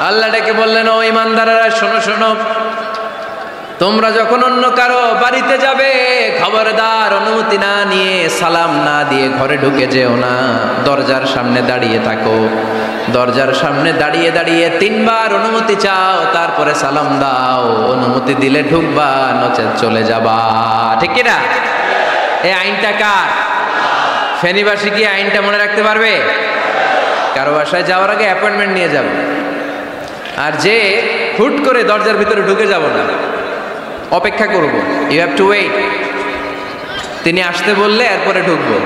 আল্লাহ ডেকে বললেন, ও ইমানদারেরা শোনো শোনো, তোমরা যখন অন্য কারো বাড়িতে যাবে খবরদার অনুমতি না নিয়ে সালাম না দিয়ে ঘরে ঢুকে যেও না। দরজার সামনে দাঁড়িয়ে থাকো, দরজার সামনে দাঁড়িয়ে দাঁড়িয়ে 3 বার অনুমতি চাও, তারপরে সালাম দাও। অনুমতি দিলে ঢুকবা, নচেত চলে যাবা। ঠিক কি না? এই আইনটা কার? ফেনীবাসী কি আইনটা মনে রাখতে পারবে? কারো বাসায় যাওয়ার আগে অ্যাপয়েন্টমেন্ট নিয়ে যাব, আর যে হুট করে দরজার ভিতরে ঢুকে যাব না, অপেক্ষা করব। You have to wait. তিনি আসতে বললে এরপরে ঢুকবো।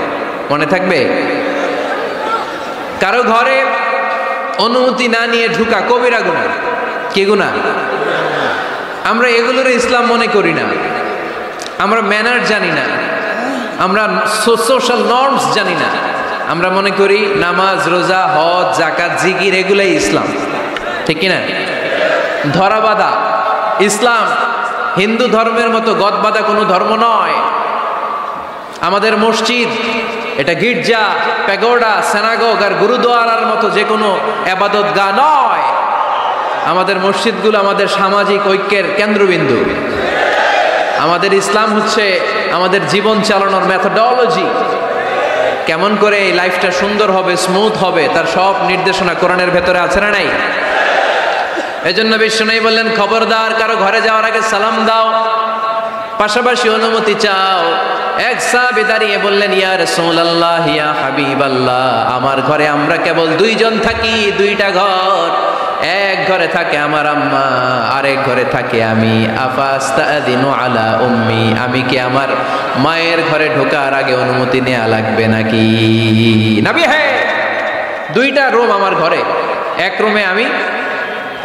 মনে থাকবে? কারো ঘরে অনুমতি না নিয়ে ঢুকা কবিরা গুনাহ। কি গুনাহ? আমরা এগুলোর ইসলাম মনে করি না, আমরা ম্যানার জানি না, আমরা সোশ্যাল নর্মস জানি না। আমরা মনে করি নামাজ, রোজা, হজ, যাকাত, জিকির এগুলাই ইসলাম। ঠিক কিনা? ধরাবাঁধা ইসলাম হিন্দু ধর্মের মতো গদবাঁধা কোনো ধর্ম নয়। আমাদের মসজিদ এটা গির্জা, প্যাগোডা, সিনাগোগ আর গুরুদুয়ারার মতো যে কোনো ইবাদতগাহ নয়। আমাদের মসজিদগুলো আমাদের সামাজিক ঐক্যের কেন্দ্রবিন্দু। আমাদের ইসলাম হচ্ছে আমাদের জীবন চালানোর মেথোডোলজি। কেমন করে এই লাইফটা সুন্দর হবে, স্মুথ হবে, তার সব নির্দেশনা কোরআনের ভেতরে আছে না নাই? এজন্য বিশ্বনবী বললেন, খবরদার কারো ঘরে যাওয়ার আগে সালাম দাও, পাশাপাশি অনুমতি চাও। এক সাহাবী দাঁড়িয়ে বললেন, ইয়া রাসূলুল্লাহ, ইয়া হাবিবাল্লাহ, আমার ঘরে আমরা কেবল 2 জন থাকি, 2টা ঘর। এক ঘরে থাকে আমার আম্মা, আরেক ঘরে থাকে আমি। আফাস্তাদিনু আলা উম্মি, আমি কি আমার মায়ের ঘরে ঢোকার আগে অনুমতি নেওয়া লাগবে নাকি? নবী, হ্যাঁ, 2টা রুম আমার ঘরে, এক রুমে আমি,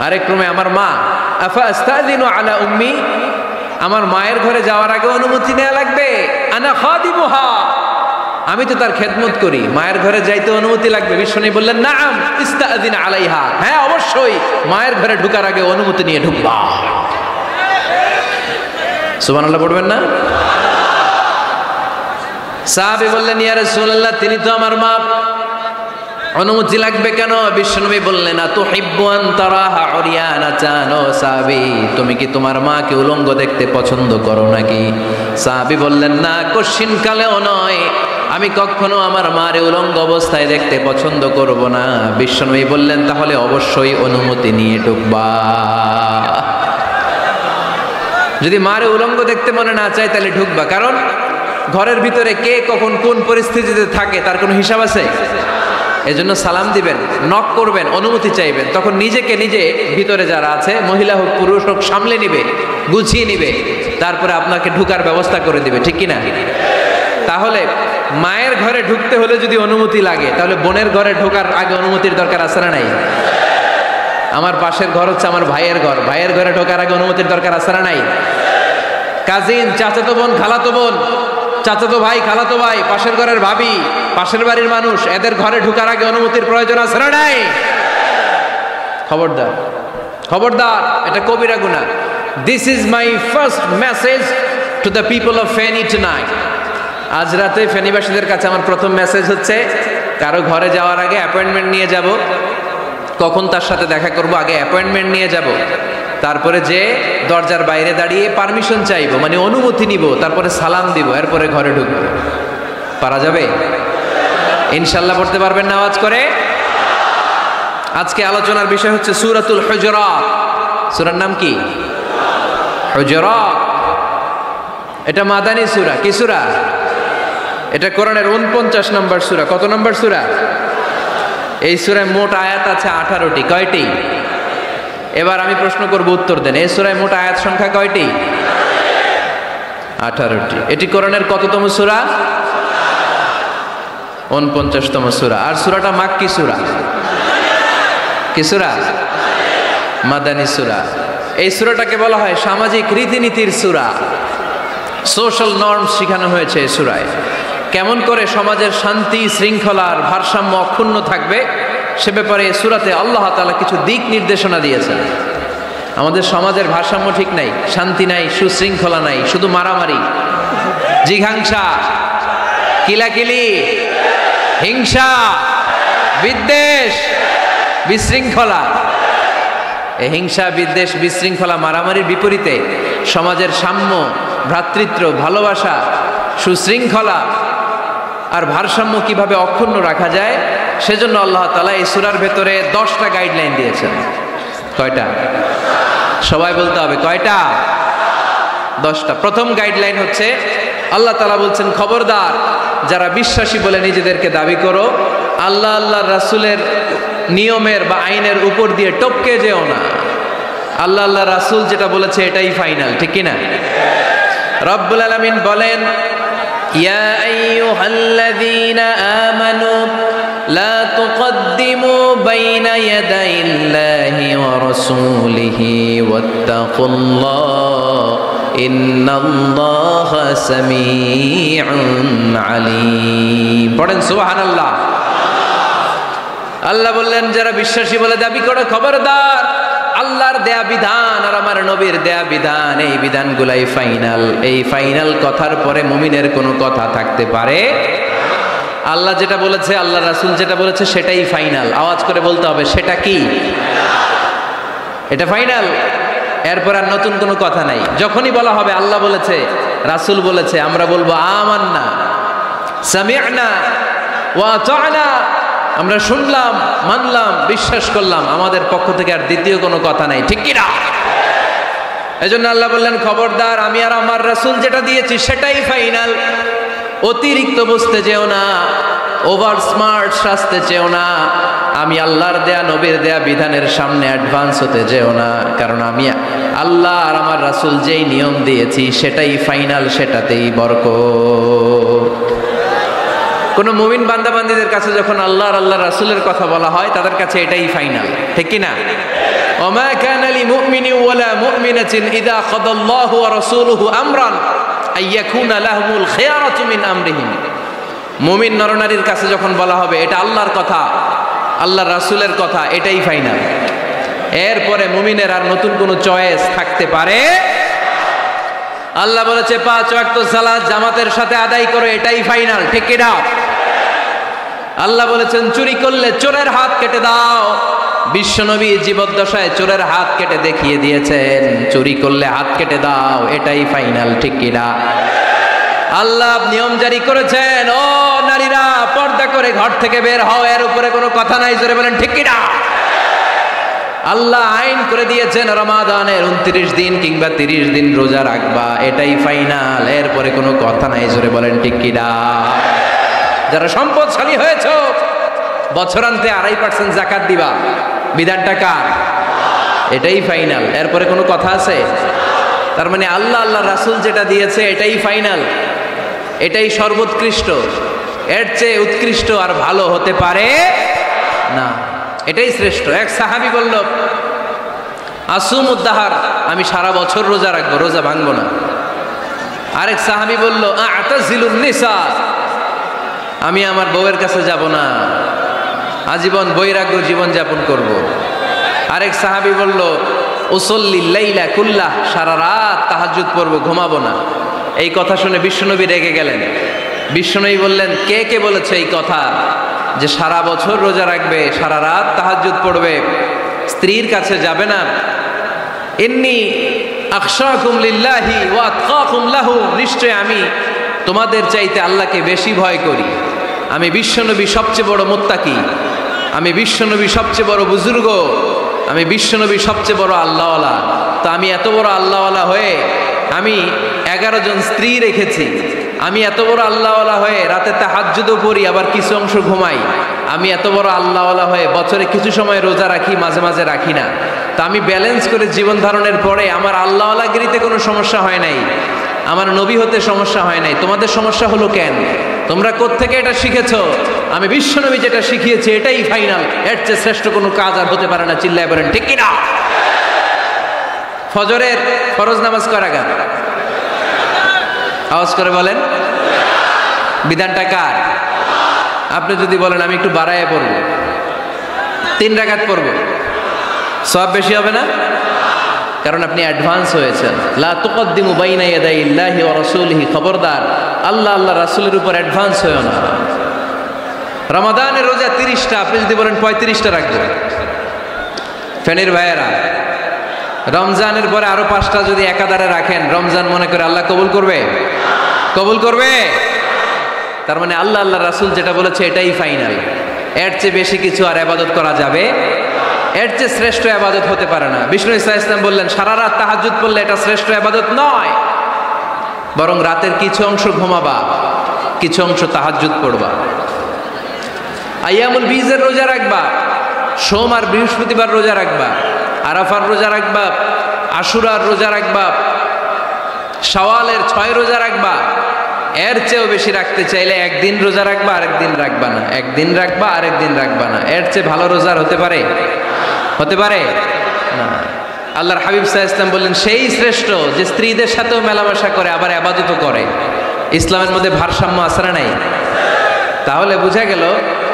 আরেক রুমে আমার মা। আফাস্তাদিনু আলা উম্মি, আমার মায়ের ঘরে যাওয়ার আগে অনুমতি নেওয়া লাগবে? আনা খাদিমুহা, আমি তো তার খেদমত করি, মায়ের ঘরে যাইতে অনুমতি লাগবে? বিশ্বনবী বললেন, নাআম ইস্তাদিন আলাইহা, হ্যাঁ অবশ্যই মায়ের ঘরে ঢোকার আগে অনুমতি নিয়ে ঢুকবা। সুবহানাল্লাহ পড়বেন না? সাহাবী বললেন, ইয়া রাসূলুল্লাহ, তিনি তো আমার মা, অনুমতি লাগবে কেন? বিশ্বনবী বললেন, আতুহিব্বু আন তারাহা উরিয়ানাতান, ও সাহাবী, তুমি কি তোমার মাকে উলঙ্গ দেখতে পছন্দ করো নাকি? সাহাবী বললেন, না, কশিনকালেও নয়, আমি কখনো আমার মারে উলঙ্গ অবস্থায় দেখতে পছন্দ করব না। বিশ্বনবী বললেন, তাহলে অবশ্যই অনুমতি নিয়ে ঢুকবা। যদি মারে উলঙ্গ দেখতে মনে না চায় তাহলে ঢুকবা, কারণ ঘরের ভিতরে কে কখন কোন পরিস্থিতিতে থাকে তার কোনো হিসাব আছে। এজন্য সালাম দিবেন, নক করবেন, অনুমতি চাইবেন, তখন নিজেকে নিজে ভিতরে যারা আছে, মহিলা হোক পুরুষ হোক, সামলে নিবে, গুছিয়ে নিবে, তারপরে আপনাকে ঢুকার ব্যবস্থা করে দিবে। ঠিক কিনা? তাহলে মায়ের ঘরে ঢুকতে হলে যদি অনুমতি লাগে, তাহলে বোনের ঘরে ঢোকার আগে অনুমতির দরকার আছে না নাই? আমার পাশের ঘর হচ্ছে আমার ভাইয়ের ঘর, ভাইয়ের ঘরে ঢোকার আগে অনুমতির দরকার আছে না নাই? কাজিন, চাচাতো বোন, খালাতো বোন, চাচাতো ভাই, খালাতো ভাই, পাশের ঘরের ভাবি, পাশের বাড়ির মানুষ, এদের ঘরে ঢোকার আগে অনুমতির প্রয়োজন আছে না নাই? খবরদার, খবরদার, এটা কবিরা গুনাহ। This is my first message to the people of Feni tonight. আজ রাতে ফেনীবাসীদের কাছে আমার প্রথম মেসেজ হচ্ছে, কারো ঘরে যাওয়ার আগে অ্যাপয়েন্টমেন্ট নিয়ে যাব। কখন তার সাথে দেখা করব, আগে অ্যাপয়েন্টমেন্ট নিয়ে যাব, তারপরে যে দরজার বাইরে দাঁড়িয়ে পারমিশন চাইবো, মানে অনুমতি নিব, তারপরে সালাম দিব, এরপরে ঘরে ঢুকবো। পারা যাবে? ইনশাল্লাহ পড়তে পারবেন না আওয়াজ করে? আজকে আলোচনার বিষয় হচ্ছে সূরাতুল হুজুরাত। সূরার নাম কি? হুজুরাত। এটা মাদানী সূরা। কি সূরা? এটা কোরআনের 49 নম্বর সূরা। কত নম্বর সূরা? এই সূরায় মোট আয়াত আছে 18টি। কয়টি? এবার আমি প্রশ্ন করব, উত্তর দেন। এই সূরায় মোট আয়াত সংখ্যা কয়টি? 18টি। এটি কোরআনের কততম সূরা? 49তম সূরা। আর সূরাটা মাক্কি সূরা। কি সূরা? মাদানী সূরা। এই সূরাটাকে বলা হয় সামাজিক রীতিনীতির সূরা। সোশ্যাল নর্মস শেখানো হয়েছে এই সূরায়। কেমন করে সমাজের শান্তি শৃঙ্খলার ভারসাম্য অক্ষুণ্ণ থাকবে সে ব্যাপারে সূরাতে আল্লাহ তাআলা কিছু দিক নির্দেশনা দিয়েছেন। আমাদের সমাজের ভারসাম্য ঠিক নাই, শান্তি নাই, সুশৃঙ্খলা নাই, শুধু মারামারি, জিঘাংসা, কিলাকিলি, হিংসা, বিদ্বেষ, বিশৃঙ্খলা। এই হিংসা, বিদ্বেষ, বিশৃঙ্খলা, মারামারির বিপরীতে সমাজের সাম্য, ভ্রাতৃত্ব, ভালোবাসা, সুশৃঙ্খলা আর ভারসাম্য কিভাবে অক্ষুণ্ণ রাখা যায়, সেজন্য আল্লাহ তাআলা এই সূরার ভেতরে 10টা গাইডলাইন দিয়েছেন। কয়টা? সবাই বলতে হবে, কয়টা? 10টা। প্রথম গাইডলাইন হচ্ছে আল্লাহ তাআলা বলছেন, খবরদার যারা বিশ্বাসী বলে নিজেদেরকে দাবি করো, আল্লাহ আল্লাহর রাসূলের নিয়মের বা আইনের উপর দিয়ে টপকে যেও না। আল্লাহ আল্লাহ রাসূল যেটা বলেছে এটাই ফাইনাল, ঠিক কি না? রব্বুল আলামিন বলেন, ইয়া আইয়ুহাল্লাযীনা আমানু লা তুকদ্দিমু বাইনা ইয়াদাইল্লাহি ওয়া রাসূলিহি ওয়াত্তাকুল্লাহ ইন্নাল্লাহা সামিউন আলীম। পড়েন সুবহানাল্লাহ। আল্লাহ বললেন, যারা বিশ্বাসী বলে দাবি করো, খবরদার আল্লাহর দেয়া বিধান আর আমার নবীর দেয়া বিধান, এই বিধানগুলাই ফাইনাল। এই ফাইনাল কথার পরে মুমিনের কোনো কথা থাকতে পারে? আল্লাহ যেটা বলেছে, আল্লাহ রাসূল যেটা বলেছে সেটাই ফাইনাল। আওয়াজ করে বলতে হবে, সেটা কি? এটা ফাইনাল। এরপর আর নতুন কোনো কথা নাই। যখনই বলা হবে আল্লাহ বলেছে, রাসূল বলেছে, আমরা বলবো আমান্না, সামি'না ওয়া আতা'না, আমরা শুনলাম, মানলাম, বিশ্বাস করলাম। আমাদের পক্ষ থেকে আর দ্বিতীয় কোনো কথা নাই, ঠিক কি না? এজন্য আল্লাহ বললেন, খবরদার আমি আর আমার রাসূল যেটা দিয়েছি সেটাই ফাইনাল। অতিরিক্ত বুঝতে যেও না, ওভার স্মার্ট সাজতে চেও না। আমি আল্লাহর দেয়া, নবীর দেয়া বিধানের সামনে অ্যাডভান্স হতে যেও না, কারণ আমি আল্লাহ আর আমার রাসূল যেই নিয়ম দিয়েছি সেটাই ফাইনাল, সেটাতেই বরকত। কোন মুমিন বান্দাবান্দীদের কাছে যখন আল্লাহ আর আল্লাহ রাসূলের কথা বলা হয়, তাদের কাছে এটাই ফাইনাল, ঠিক কি না? ওমা কানা লিমুমিনিন ওয়ালা মুমিনাতিন ইযা কাদাল্লাহু ওয়া রাসূলুহু আমরান আইয়াকুনা লাহুমুল খিয়ারাতু মিন আমরিহিম। মুমিন নরনারীর কাছে যখন বলা হবে এটা আল্লাহর কথা, আল্লাহর রাসূলের কথা, এটাই ফাইনাল। এরপরে মুমিনের আর নতুন কোনো চয়েস থাকতে পারে? আল্লাহ বলেছে 5 ওয়াক্ত সালাত জামাতের সাথে আদায় করো, এটাই ফাইনাল, ঠিক কি না? আল্লাহ বলেছেন, চুরি করলে চোরের হাত কেটে দাও। বিশ্বনবী জীবদ্দশায় চোরের হাত কেটে দেখিয়ে দিয়েছেন, চুরি করলে হাত কেটে দাও, এটাই ফাইনাল, ঠিক কি না? আল্লাহ নিয়ম জারি করেছেন, ও নারীরা পর্দা করে ঘর থেকে বের হও, এর উপরে কোনো কথা নাই, জোরে বলেন ঠিক কি না? আল্লাহ আইন করে দিয়েছেন, রমাদানের 29 দিন কিংবা 30 দিন রোজা রাখবা, এটাই ফাইনাল, এরপরে কোনো কথা নাই, জোরে বলেন ঠিক কি না? যারা সম্পদশালী হয়েছ, বছরান্তে 2.5% যাকাত দিবা, বিধানটা কার? এটাই ফাইনাল, এরপরে কোনো কথা আছে? তার মানে আল্লাহ আল্লাহ রাসূল যেটা দিয়েছে এটাই ফাইনাল, এটাই সর্বোৎকৃষ্ট। এর চেয়ে উৎকৃষ্ট আর ভালো হতে পারে না, এটাই শ্রেষ্ঠ। এক সাহাবী বলল, আসুমুদ্দাহার, আমি সারা বছর রোজা রাখবো, রোজা ভাঙবো না। আরেক সাহাবী বলল, আতাজিলুন নিসা, আমি আমার বউয়ের কাছে যাব না, আজীবন বৈরাগ্য জীবন যাপন করব। আরেক সাহাবী বলল, উসল্লিল লাইলা কুল্লাহ, সারা রাত তাহাজ্জুদ পড়ব, ঘুমাবো না। এই কথা শুনে বিশ্বনবী রেগে গেলেন। বিশ্বনবী বললেন, কে কে বলেছে এই কথা যে সারা বছর রোজা রাখবে, সারা রাত তাহাজ্জুদ পড়বে, স্ত্রীর কাছে যাবে না? ইন্নী আখশাকুম লিল্লাহি ওয়া আতকাকুম লাহু, নিশ্চয় আমি তোমাদের চাইতে আল্লাহকে বেশি ভয় করি। আমি বিশ্বনবী সবচেয়ে বড় মুত্তাকি, আমি বিশ্বনবী সবচেয়ে বড় বুজুর্গ, আমি বিশ্বনবী সবচেয়ে বড় আল্লাহওয়ালা। তো আমি এত বড় আল্লাহওয়ালা হয়ে আমি 11 জন স্ত্রী রেখেছি, আমি এত বড় আল্লাহওয়ালা হয়ে রাতে তাহাজ্জুদও পড়ি, আবার কিছু অংশ ঘুমাই। আমি এত বড় আল্লাহওয়ালা হয়ে বছরে কিছু সময় রোজা রাখি, মাঝে মাঝে রাখি না। তা আমি ব্যালেন্স করে জীবন ধারণের পরে আমার আল্লাহওয়ালাগিরিতে কোনো সমস্যা হয় নাই, আমার নবী হতে সমস্যা হয় নাই। তোমাদের সমস্যা হলো কেন? তোমরা কোত্থেকে এটা শিখেছো? আমি বিশ্বনবী যেটা শিখিয়েছি এটাই ফাইনাল, এর চেয়ে শ্রেষ্ঠ কোনো কাজ আর হতে পারে না। চিল্লায় বলেন ঠিক কিনা? ফজরের ফরজ নামাজ কয় রাকাত? আওয়াজ করে বলেন। বিধানটা কার? আপনি যদি বলেন আমি একটু বাড়ায় পড়বো, 3 রাকাত পড়বো, সওয়াব বেশি হবে না? কারণ আপনি অ্যাডভান্স হয়েছেন। লা তুকদ্দিমু বাইনা ইয়াদাইল্লাহি ওয়া রাসূলিহি, খবরদার আল্লাহ আল্লাহ রাসূলের উপর অ্যাডভান্স হয়ো না। রমাদানের রোজা 30টা, আপনি যদি বলেন 35টা রাখবো, ফেনীর ভাইয়েরা রমজানের পরে আরো 5টা যদি একাধারে রাখেন, রমজান মনে করে আল্লাহ কবুল করবে? কবুল করবে? তার মানে আল্লাহ আল্লাহ রাসূল যেটা বলেছে এটাই ফাইনাল। এর চেয়ে বেশি কিছু আর ইবাদত করা যাবে, এর চেয়ে শ্রেষ্ঠ ইবাদত হতে পারে না। বিষ্ণু ইসা ইসলাম বললেন, সারা রাত তাহাজ্জুদ পড়লে এটা শ্রেষ্ঠ ইবাদত নয়, বরং রাতের কিছু অংশ ঘুমাবা, কিছু অংশ তাহাজ্জুদ পড়বা। আইয়ামুল বীজের রোজা রাখবা, সোম আর বৃহস্পতিবার রোজা রাখবা, আরাফার রোজা রাখবা, আশুরার রোজা রাখবা, শাওয়ালের 6 রোজা রাখবা। এর চেয়েও বেশি রাখতে চাইলে একদিন রোজা রাখবা, আরেকদিন রাখবা না, একদিন রাখবা, আরেকদিন রাখবা না। এর চেয়ে ভালো রোজার হতে পারে? হতে পারে না। আল্লাহর হাবিব সাল্লাল্লাহু আলাইহি ওয়াসাল্লাম বললেন, সেই শ্রেষ্ঠ যে স্ত্রীদের সাথেও মেলামেশা করে আবার ইবাদতও করে। ইসলামের মধ্যে ভারসাম্য আছে না নাই? তাহলে বোঝা গেল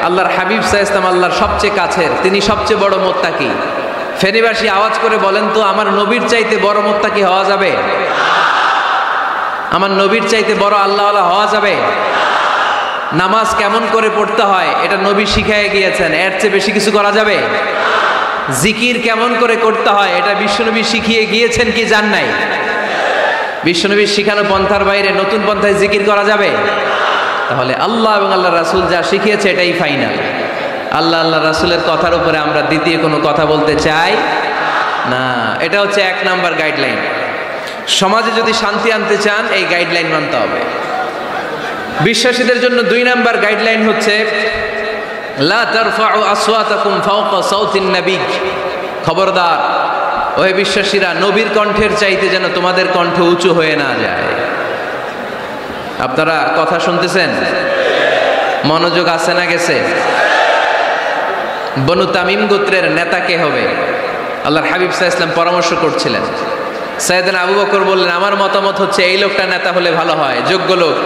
আল্লাহর হাবিব সাল্লাল্লাহু আলাইহি ওয়াসাল্লাম আল্লাহর সবচেয়ে কাছের, তিনি সবচেয়ে বড় মুত্তাকি। ফেনীবাসী আওয়াজ করে বলেন তো, আমার নবীর চাইতে বড় মুত্তাকি হওয়া যাবে? আমার নবীর চাইতে বড় আল্লাহওয়ালা হওয়া যাবে? নামাজ কেমন করে পড়তে হয় এটা নবী শিখায় গিয়েছেন, এর চেয়ে বেশি কিছু করা যাবে? জিকির কেমন করে করতে হয় এটা বিশ্বনবী শিখিয়ে গিয়েছেন কি জান নাই? বিশ্বনবীর শিখানো পন্থার বাইরে নতুন পন্থায় জিকির করা যাবে? তাহলে আল্লাহ এবং আল্লাহ রাসূল যা শিখিয়েছে এটাই ফাইনাল। আল্লাহ আল্লাহ রাসূলের কথার উপরে আমরা দ্বিতীয় কোনো কথা বলতে চাই না। এটা হচ্ছে 1 নাম্বার গাইডলাইন। সমাজে যদি শান্তি আনতে চান এই গাইডলাইন মানতে হবে। বিশ্বাসীদের জন্য 2 নাম্বার গাইডলাইন হচ্ছে লা তারফাউ আসওয়াতাকুম ফাওকা সাউতিন নবী। খবরদার ওহে বিশ্বাসীরা, নবীর কণ্ঠের চাইতে যেন তোমাদের কণ্ঠ উঁচু হয়ে না যায়। আপনারা কথা শুনতেছেন? মনোযোগ আছে না গেছে? বনু তামিম গোত্রের নেতা কে হবে? আল্লাহর হাবিব সাল্লাল্লাহু আলাইহি ওয়াসাল্লাম পরামর্শ করছিলেন। সাইয়েদনা আবু বকর বললেন, আমার মতামত হচ্ছে এই লোকটা নেতা হলে ভালো হয়, যোগ্য লোক।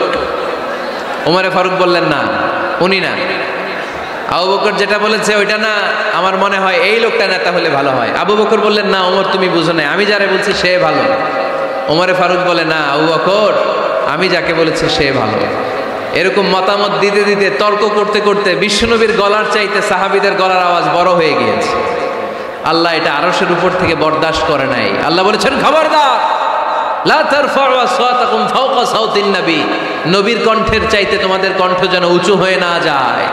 ওমরে ফারুক বললেন, না, উনি না। আবু বকর যেটা বলেছে ওইটা না, আমার মনে হয় এই লোকটা নেতা হলে ভালো হয়। আবু বকর বললেন, না ওমর তুমি বুঝো না, আমি যারে বলছি সে ভালো। ওমরে ফারুক বলে, না আবু বকর, আমি যাকে বলেছি সে ভালো। এরকম মতামত দিতে দিতে, তর্ক করতে করতে বিশ্বনবীর গলার চাইতে সাহাবীদের গলার আওয়াজ বড় হয়ে গিয়েছে। আল্লাহ এটা আরশের উপর থেকে বরদাস্ত করে নাই। আল্লাহ বলেছেন, খবরদার, লা তারফাউ আসওয়াতাকুম ফাওকা সাউতিন নবী। নবীর কণ্ঠের চাইতে তোমাদের কণ্ঠ যেন উঁচু হয়ে না যায়।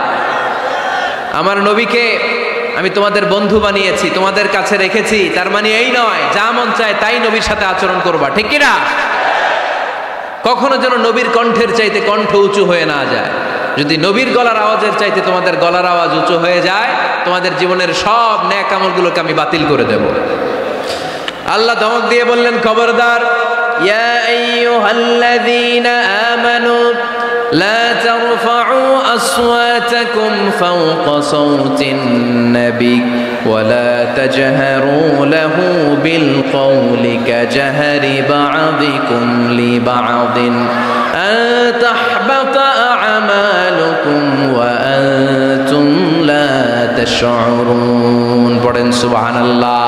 আমার নবীকে আমি তোমাদের বন্ধু বানিয়েছি, তোমাদের কাছে রেখেছি, তার মানে এই নয় যা মন চায় তাই নবীর সাথে আচরণ করবা, ঠিক কি না? কখনো যেন নবীর কণ্ঠের চাইতে কণ্ঠ উঁচু হয়ে না যায়। যদি নবীর গলার আওয়াজের চাইতে তোমাদের গলার আওয়াজ উঁচু হয়ে যায়, তোমাদের জীবনের সব নেক আমলগুলোকে আমি বাতিল করে দেব। আল্লাহ ধমক দিয়ে বললেন, খবরদার, ইয়া আইয়ুহাল্লাযীনা আমানু লা তারফাউ আসওয়াতাকুম ফাওকা সাউতিন নবী ওয়া লা তাজহারু লাহু বিল কওলি কাজহারি বা'দিকুম লিবা'দিন আন তাহবাতা আ'মালুকুম ওয়া আনতুম লা তাশউরুন। পড়েন সুবহানাল্লাহ।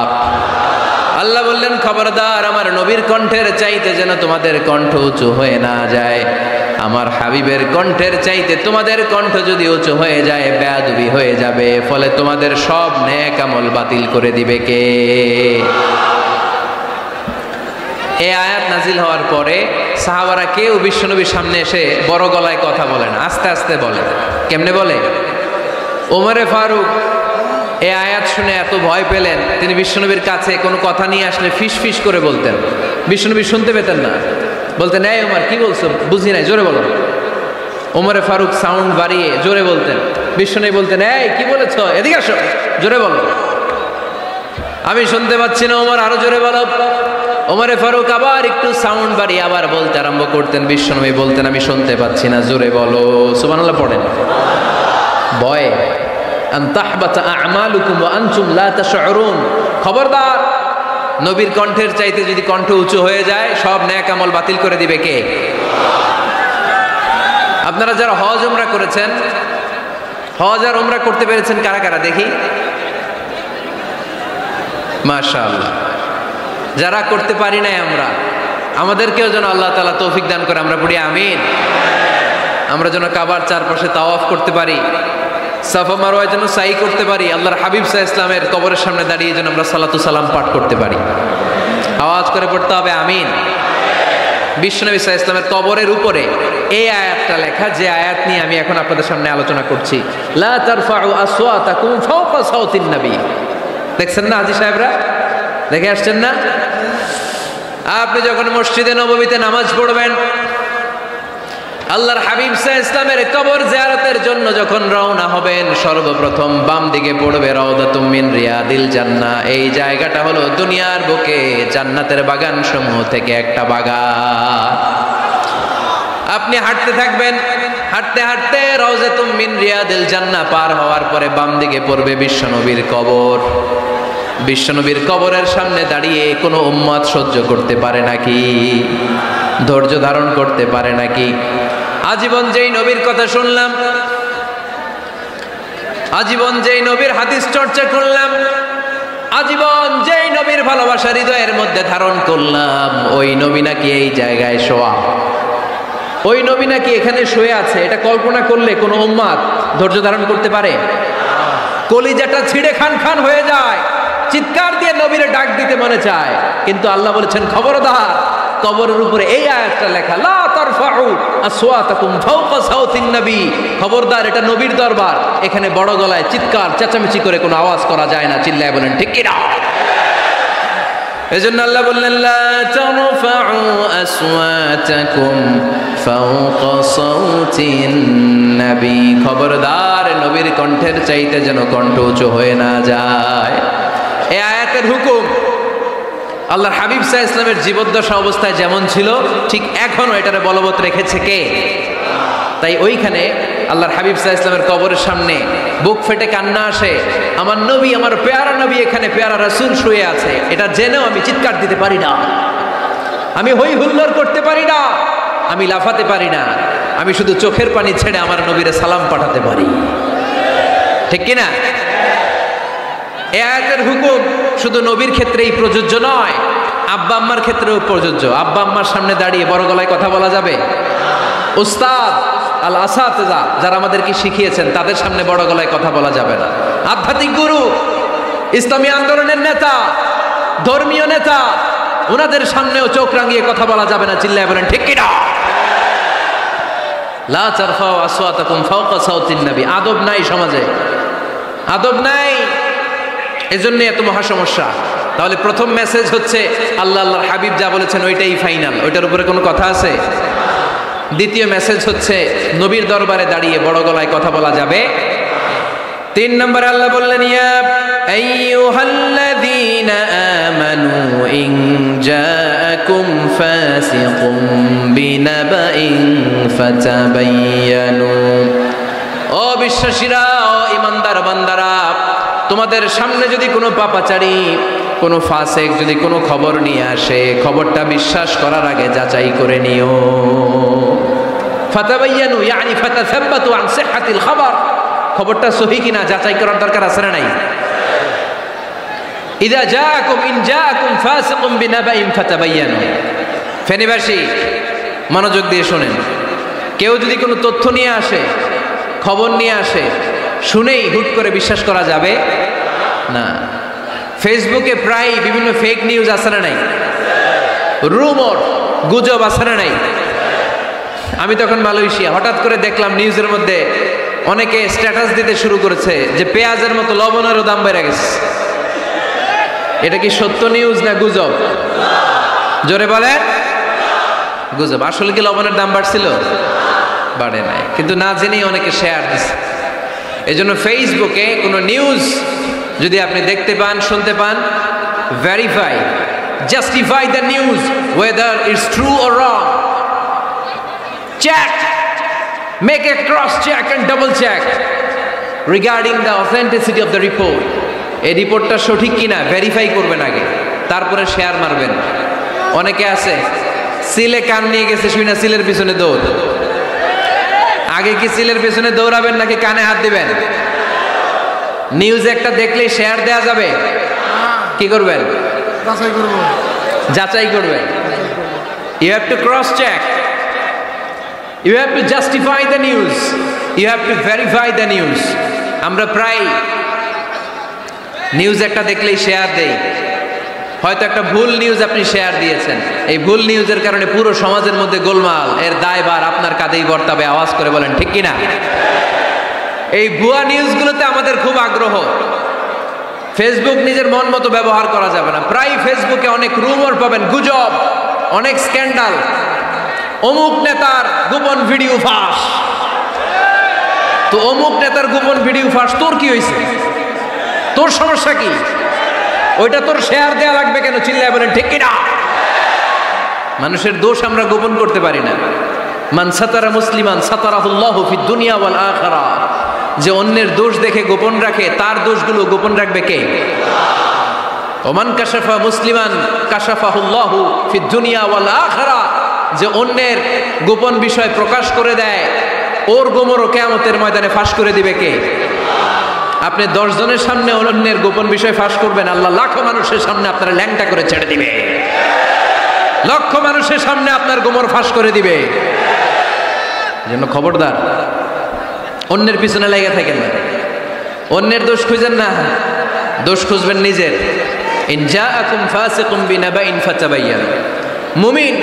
আল্লাহ বললেন, খবরদার, আমার নবীর কণ্ঠের চাইতে যেন তোমাদের কণ্ঠ উঁচু হয়ে না যায়। আমার হাবিবের কণ্ঠের চাইতে তোমাদের কণ্ঠ যদি উঁচু হয়ে যায়, বেয়াদবি হয়ে যাবে, ফলে তোমাদের সব নেক আমল বাতিল করে দিবে কে? এই আয়াত নাজিল হওয়ার পরে সাহাবারা কেউ বিশ্বনবীর সামনে এসে বড় গলায় কথা বলে না, আস্তে আস্তে বলে। কেমনে বলে? ওমরে ফারুক এই আয়াত শুনে এত ভয় পেলেন, তিনি বিশ্বনবীর কাছে কোনো কথা নিয়ে আসলে ফিস ফিস করে বলতেন। বিশ্বনবী শুনতে পেতেন না, বলতেন, এই ওমর কি বলছো, বুঝি নাই, জোরে বলো। ওমরে ফারুক সাউন্ড বাড়িয়ে জোরে বলতেন। বিশ্বনবী বলতেন, এই কি বলেছ, এদিকে আসো, জোরে বলো। আমি শুনতে পাচ্ছি না, ওমর আরো জোরে বলো। ওমরে ফারুক আবার একটু সাউন্ড বাড়িয়ে আবার বলতে আরম্ভ করতেন। বিশ্বনবী বলতেন, আমি শুনতে পাচ্ছি না, জোরে বলো। সুবহানাল্লাহ পড়েন। ভয়, আন তাহবাতা আ'মালুকুম ওয়া আনতুম লা তাশউরুন। খবরদার, নবীর কণ্ঠের চাইতে যদি কণ্ঠ উঁচু হয়ে যায়, সব নেক আমল বাতিল করে দিবে কে? আপনারা যারা হজ উমরা করেছেন, হজ আর উমরা করতে পেরেছেন কারা কারা দেখি? মাশাআল্লাহ। যারা করতে পারি নাই আমরা, আমাদেরকেও যেন আল্লাহ তাআলা তৌফিক দান করে, আমরা পড়ি আমিন। আমরা যেন কাবার চারপাশে তাওয়াফ করতে পারি, সাফা মারওয়ায় যেন সাই করতে পারি, আল্লাহর হাবিব সাল্লাল্লাহু আলাইহি ওয়াসাল্লামের কবরের সামনে দাঁড়িয়ে যেন আমরা সালাতু সালাম পাঠ করতে পারি। আওয়াজ করে পড়তে হবে আমিন। বিশ্বনবী সাল্লাল্লাহু আলাইহি ওয়াসাল্লামের কবরের উপরে এই আয়াতটা লেখা, যে আয়াত নিয়ে আমি এখন আপনাদের সামনে আলোচনা করছি, লা তারফাউ আসওয়াতাকুম ফাওকা সাওতিন নবী। দেখছেন না হাজী সাহেবরা, দেখে আসছেন না? আপনি যখন মসজিদে নববীতে নামাজ পড়বেন, আল্লাহর হাবিব সাল্লাল্লাহু আলাইহি ওয়াসাল্লামের কবর জিয়ারতের জন্য যখন রওনা হবেন, সর্বপ্রথম বাম দিকে পড়বে রাউদাতুম মিন রিয়াদিল জান্নাহ। এই জায়গাটা হলো দুনিয়ার বুকে জান্নাতের বাগান সমূহ থেকে একটা বাগান। আপনি হাঁটতে থাকবেন, হাঁটতে হাঁটতে রাউদাতুম মিন রিয়াদিল জান্নাহ পার হওয়ার পরে বাম দিকে পড়বে বিশ্বনবীর কবর। বিশ্বনবীর কবরের সামনে দাঁড়িয়ে কোনো উম্মত সহ্য করতে পারে নাকি? ধৈর্য ধারণ করতে পারে নাকি? আজীবন যেই নবীর কথা শুনলাম, আজীবন যেই নবীর হাদিস চর্চা করলাম, আজীবন যেই নবীর ভালোবাসা হৃদয়ের মধ্যে ধারণ করলাম, ওই নবী নাকি এই জায়গায় শোয়া, ওই নবী নাকি এখানে শুয়ে আছে, এটা কল্পনা করলে কোনো উম্মত ধৈর্য ধারণ করতে পারে? কলিজাটা ছিঁড়ে খান খান হয়ে যায়, চিৎকার দিয়ে নবীরে ডাক দিতে মনে চায়। কিন্তু আল্লাহ বলেছেন খবরদার, কবরের উপরে এই আয়াতটা লেখা, লা তারফাউ আসওয়াতাকুম ফাওকা সাওতিন নবী। খবরদার, এটা নবীর দরবার, এখানে বড় গলায় চিৎকার চেঁচামেচি করে কোনো আওয়াজ করা যায় না। চিল্লায় বলেন ঠিক কি না? এজন্য আল্লাহ বললেন, লা তারফাউ আসওয়াতাকুম ফাওকা সাওতিন নবী। খবরদার, নবীর কণ্ঠের চাইতে যেন কণ্ঠ উঁচু হয়ে না যায়। এই আয়াতের হুকুম আল্লাহর হাবিব সাল্লাল্লাহু আলাইহি ওয়াসাল্লামের জীবদ্দশা অবস্থায় যেমন ছিল, ঠিক এখনো এটারে বলবৎ রেখেছে কে? তাই ওইখানে আল্লাহর হাবিব সাল্লাল্লাহু আলাইহি ওয়াসাল্লামের কবরের সামনে বুক ফেটে কান্না আসে, আমার নবী, আমার পেয়ারা নবী এখানে, পেয়ারা রাসূল শুয়ে আছে, এটা জেনেও আমি চিৎকার দিতে পারি না, আমি হই হুল্লোড় করতে পারি না, আমি লাফাতে পারি না, আমি শুধু চোখের পানি ছেড়ে আমার নবীরে সালাম পাঠাতে পারি। ঠিক কিনা? এই আয়াতের হুকুম শুধু নবীর ক্ষেত্রেই প্রযোজ্য নয়, আব্বা আম্মার ক্ষেত্রেও প্রযোজ্য। আব্বা আম্মার সামনে দাঁড়িয়ে বড় গলায় কথা বলা যাবে? উস্তাদ আল আসাতিজা যারা আমাদেরকে শিখিয়েছেন, তাদের সামনে বড় গলায় কথা বলা যাবে না। আধ্যাত্মিক গুরু, ইসলামী আন্দোলনের নেতা, ধর্মীয় নেতা, ওনাদের সামনেও চোখ রাঙিয়ে কথা বলা যাবে না। চিল্লায় বলেন ঠিক কিনা? লা তারফাউ আসওয়াতাকুম ফাওকা সাওতিন নবী। আদব নাই সমাজে, আদব নাই, এজন্য এত মহা সমস্যা। তাহলে প্রথম মেসেজ হচ্ছে আল্লাহ আল্লাহর হাবিব যা বলেছেন ওইটাই ফাইনাল, ওইটার উপরে কোনো কথা আছে? দ্বিতীয় মেসেজ হচ্ছে নবীর দরবারে দাঁড়িয়ে বড় গলায় কথা বলা যাবে। 3 নম্বরে আল্লাহ বললেন, ইয়া আইয়ুহাল্লাযীনা আমানু ইন জাআকুম ফাসিকুম বিনাবাইন ফাতাবায়ানু। ও বিশ্বাসীরা, ও ঈমানদার বান্দারা, তোমাদের সামনে যদি কোনো পাপাচারী, কোনো ফাসেক যদি কোনো খবর নিয়ে আসে, খবরটা বিশ্বাস করার আগে যাচাই করে নিও। ফাতাবায়ানু ইয়ানি ফাতাসাব্বাতু আন সিহহাতিল খবর। খবরটা সহি কিনা যাচাই করার দরকার আছে না নাই? ইযা জাআকুম ইন জাআকুম ফাসিকুম বিনাবাইন ফাতাবায়ানু। ফেনীবাসী মনোযোগ দিয়ে শুনেন, কেউ যদি কোনো তথ্য নিয়ে আসে, খবর নিয়ে আসে, শুনেই হুট করে বিশ্বাস করা যাবে না। ফেসবুকে প্রায় বিভিন্ন ফেক নিউজ আছে না নাই? রুমর, গুজব আছে না নাই? আমি তখন মালয়েশিয়া, হঠাৎ করে দেখলাম নিউজের মধ্যে অনেকে স্ট্যাটাস দিতে শুরু করেছে যে পেঁয়াজের মতো লবণেরও দাম বেড়ে গেছে। এটা কি সত্য নিউজ না গুজব? জোরে বলেন। গুজব। আসলে কি লবণের দাম বাড়ছিল? বাড়ে নাই, কিন্তু না জেনেই অনেকে শেয়ার দিচ্ছে। এই জন্য ফেসবুকে কোনো নিউজ যদি আপনি দেখতে পান, শুনতে পান, verify, justify the news whether it's true or wrong. Check, make a cross check and double check regarding the authenticity of the report. এই রিপোর্টটা সঠিক কিনা ভেরিফাই করবেন আগে, তারপরে শেয়ার মারবেন। অনেকে আছে সিলে কান নিয়ে গেছে, শুনে সিলের পিছনে দৌড়। আগে কি সিলের পিছনে দৌড়াবেন নাকি কানে হাত দিবেন? নিউজ একটা দেখলেই শেয়ার দেয়া যাবে? কি করবেন? যাচাই করবেন। You have to cross check, you have to justify the news, you have to verify the news. আমরা প্রায় নিউজ একটা দেখলেই শেয়ার দেই, হয়তো একটা ভুল নিউজ আপনি শেয়ার দিয়েছেন, এই ভুল নিউজের কারণে পুরো সমাজের মধ্যে গোলমাল, এর দায়ভার আপনার কাঁধেই বর্তাবে। আওয়াজ করে বলেন ঠিক কিনা? এই ভুয়া নিউজগুলোতে আমাদের খুব আগ্রহ। ফেসবুক নিজের মন মতো ব্যবহার করা যাবে না। প্রায় ফেসবুকে অনেক রুমর পাবেন, গুজব, অনেক স্ক্যান্ডাল। অমুক নেতার গোপন ভিডিও ফাঁস, তো অমুক নেতার গোপন ভিডিও ফাঁস, তোর কি হয়েছে? তোর সমস্যা কি? ওইটা তোর শেয়ার দেয়া লাগবে কেন? চিল্লায় বলেন ঠিক কিনা? মানুষের দোষ আমরা গোপন করতে পারি না। মান সাতারা মুসলিমান সাতারাহুল্লাহু ফিদ দুনিয়া ওয়াল আখিরা। যে অন্যের দোষ দেখে গোপন রাখে, তার দোষগুলো গোপন রাখবে কে? ওমান কাশাফা মুসলিমান কাশাফাহুল্লাহু ফিদ দুনিয়া ওয়াল আখিরা। যে অন্যের গোপন বিষয় প্রকাশ করে দেয়, ওর গোমরও কিয়ামতের ময়দানে ফাঁস করে দিবে কে? আপনি 10 জনের সামনে অন্যের গোপন বিষয় ফাঁস করবেন, আল্লাহ লাখো মানুষের সামনে আপনারা ল্যাংটা করে ছেড়ে দিবে। লক্ষ মানুষের সামনে আপনার গোমর ফাঁস করে দিবে। এজন্য খবরদার, অন্যের পিছনে লেগে থাকেন না, অন্যের দোষ খুঁজেন না, দোষ খুঁজবেন নিজের। ইন জাআকুম ফাসিকুম বিনাবাইন ফাতাবায়ান। মুমিন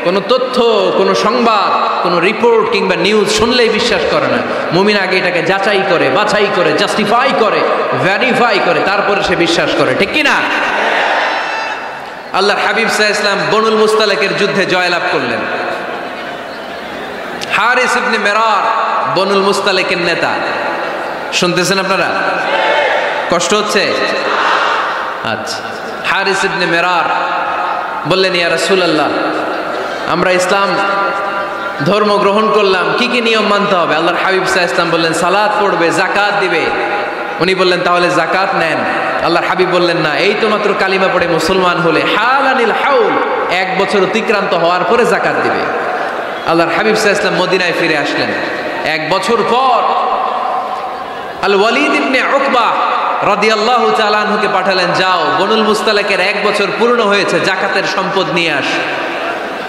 কোনো তথ্য, কোনো সংবাদ, কোনো রিপোর্ট কিংবা নিউজ শুনলেই বিশ্বাস করে না। মুমিন আগে এটাকে যাচাই করে, বাছাই করে, জাস্টিফাই করে, ভেরিফাই করে, তারপরে সে বিশ্বাস করে। ঠিক কি না? আল্লাহর হাবিব সাল্লাল্লাহু আলাইহি ওয়াসাল্লাম বনুল মুস্তালিকের যুদ্ধে জয়লাভ করলেন। হারিস ইবনে মিরার বনুল মুস্তালিকের নেতা। শুনতেছেন আপনারা? কষ্ট হচ্ছে? আচ্ছা। হারিস ইবনে মিরার বললেন, ইয়া রাসূলুল্লাহ, আমরা ইসলাম ধর্ম গ্রহণ করলাম, কি কি নিয়ম মানতে হবে? আল্লাহর হাবিব সাল্লাল্লাহু আলাইহি ওয়াসাল্লাম বললেন, সালাত পড়বে, যাকাত দিবে। উনি বললেন, তাহলে যাকাত নেন। আল্লাহর হাবিব বললেন, না, এই তো মাত্র কালিমা পড়ে মুসলমান হলে হালানিল হাউল, 1 বছর অতিক্রান্ত হওয়ার পরে যাকাত দিবে। আল্লাহর হাবিব সাল্লাল্লাহু আলাইহি ওয়াসাল্লাম মদিনায় ফিরে আসলেন। 1 বছর পর আল ওয়ালিদ ইবনে উকবা রাদিয়াল্লাহু তাআলা আনহুকে পাঠালেন, যাও বনুল মুস্তালিকের 1 বছর পূর্ণ হয়েছে, যাকাতের সম্পদ নিয়ে আস।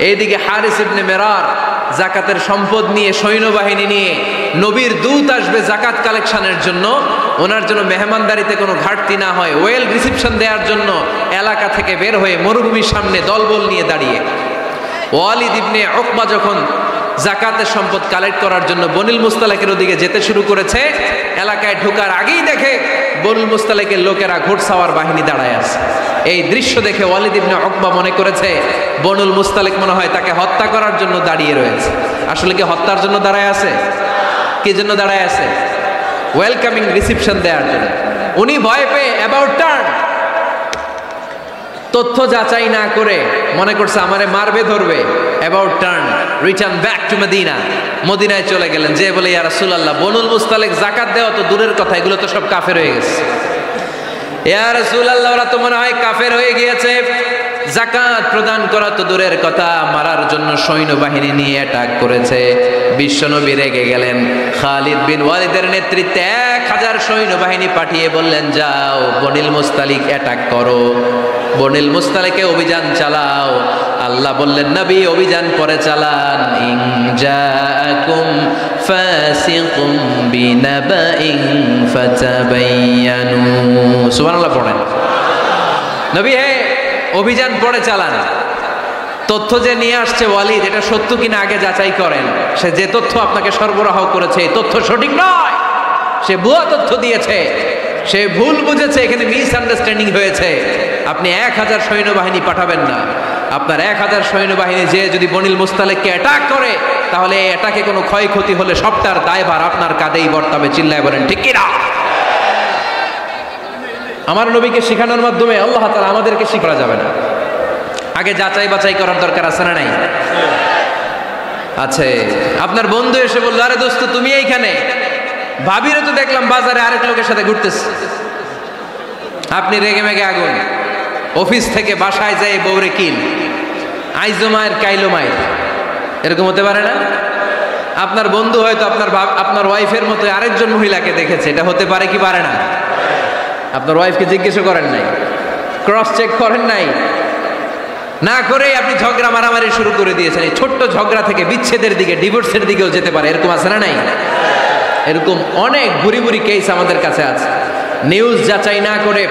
এইদিকে হারিস ইবনে মিরার যাকাতের সম্পদ নিয়ে, সৈন্যবাহিনী নিয়ে, নবীর দূত আসবে যাকাত কালেকশনের জন্য, ওনার জন্য মেহমানদারিতে কোনো ঘাটতি না হয়, ওয়েল রিসিপশন দেওয়ার জন্য এলাকা থেকে বের হয়ে মরুভূমির সামনে দলবল নিয়ে দাঁড়িয়ে। ওয়ালিদ ইবনে উকবা যখন যাকাতের সম্পদ কালেক্ট করার জন্য বনুল মুস্তালিকের ওদিকে যেতে শুরু করেছে, এলাকায় ঢোকার আগেই দেখে বনুল মুস্তালিকের লোকেরা ঘোড়সাওয়ার বাহিনী দাঁড়ায় আছে। এই দৃশ্য দেখে ওয়ালিদ ইবনে উকবা মনে করেছে বনুল মুস্তালিক মনে হয় তাকে হত্যা করার জন্য দাঁড়িয়ে রয়েছে। আসলে কি হত্যার জন্য দাঁড়ায় আছে? কি জন্য দাঁড়ায় আছে? ওয়েলকামিং রিসিপশন দেওয়ার জন্য। উনি ভয় পেয়ে অ্যাবাউট টার্ন, তথ্য যাচাই না করে মনে করছে আমারে মারবে, ধরবে, about turn, return back to Madina. মদিনায় চলে গেলেন, যে বলে, ইয়া রাসূলুল্লাহ, বনুল মুস্তালিক যাকাত দেওয়া তো দূরের কথা, এগুলো তো সব কাফের হয়ে গেছে। ইয়া রাসূলুল্লাহ, ওরা তো মনে হয় কাফের হয়ে গিয়েছে, যাকাত প্রদান করা তো দূরের কথা, মারার জন্য সৈন্যবাহিনী নিয়ে অ্যাটাক করেছে। বিশ্বনবী রেগে গেলেন। খালিদ বিন ওয়ালিদের নেতৃত্বে 1000 সৈন্যবাহিনী পাঠিয়ে বললেন, যাও বনুল মুস্তালিক অ্যাটাক করো, বনুল মুস্তালিকে অভিযান চালাও। আল্লাহ বললেন, নবী অভিযান পরে চালান। ইন জাআকুম ফাসিকুম বিনাবাইন ফাতাবায়ানু। সুবহানাল্লাহ পড়েন। নবী হে, অভিযান পরে চালান। তথ্য যে নিয়ে আসছে ওয়ালিদ, এটা সত্য কিনা আগে যাচাই করেন। সে যে তথ্য আপনাকে সরবরাহ করেছে, এই তথ্য সঠিক নয়, সে ভুয়া তথ্য দিয়েছে, সে ভুল বুঝেছে, এখানে মিসআন্ডারস্ট্যান্ডিং হয়েছে। আপনি 1000 সৈন্যবাহিনী পাঠাবেন না। আপনার 1000 সৈন্যবাহিনী যে যদি বনুল মুস্তালিককে অ্যাটাক করে, তাহলে এই অ্যাটাকে কোনো ক্ষয়ক্ষতি হলে সবটার দায়ভার আপনার কাঁধেই বর্তাবে। চিল্লায় বলেন ঠিক কিনা? আমার নবীকে শেখানোর মাধ্যমে আল্লাহ তাআলা আমাদেরকে শিখা যাবে না। আগে যাচাই বাছাই করার দরকার আছে না নাই? আছে। আপনার বন্ধু এসে বলল, আরে দোস্ত তুমি এইখানে, ভাবিরে তো দেখলাম বাজারে আরেক লোকের সাথে ঘুরতেছে। আপনি রেগে মেগে আগুন। অফিস থেকে বাসায় যায় বউরে কিল, আইজো মায়ের কাইলো মায়ের, এরকম হতে পারে না? আপনার বন্ধু হয়তো আপনার ওয়াইফের মতো আরেকজন মহিলাকে দেখেছে, এটা হতে পারে কি পারে না? আপনার ওয়াইফকে জিজ্ঞেস করেন নাই, ক্রস চেক করেন নাই, না করে আপনি ঝগড়া মারামারি শুরু করে দিয়েছেন। এই ছোট্ট ঝগড়া থেকে বিচ্ছেদের দিকে, ডিভোর্সের দিকেও যেতে পারে। এরকম আছে না নাই? এরকম অনেক বুড়ি বুড়ি কেস আমাদের কাছে আছে। নিউজ যাচাই না করে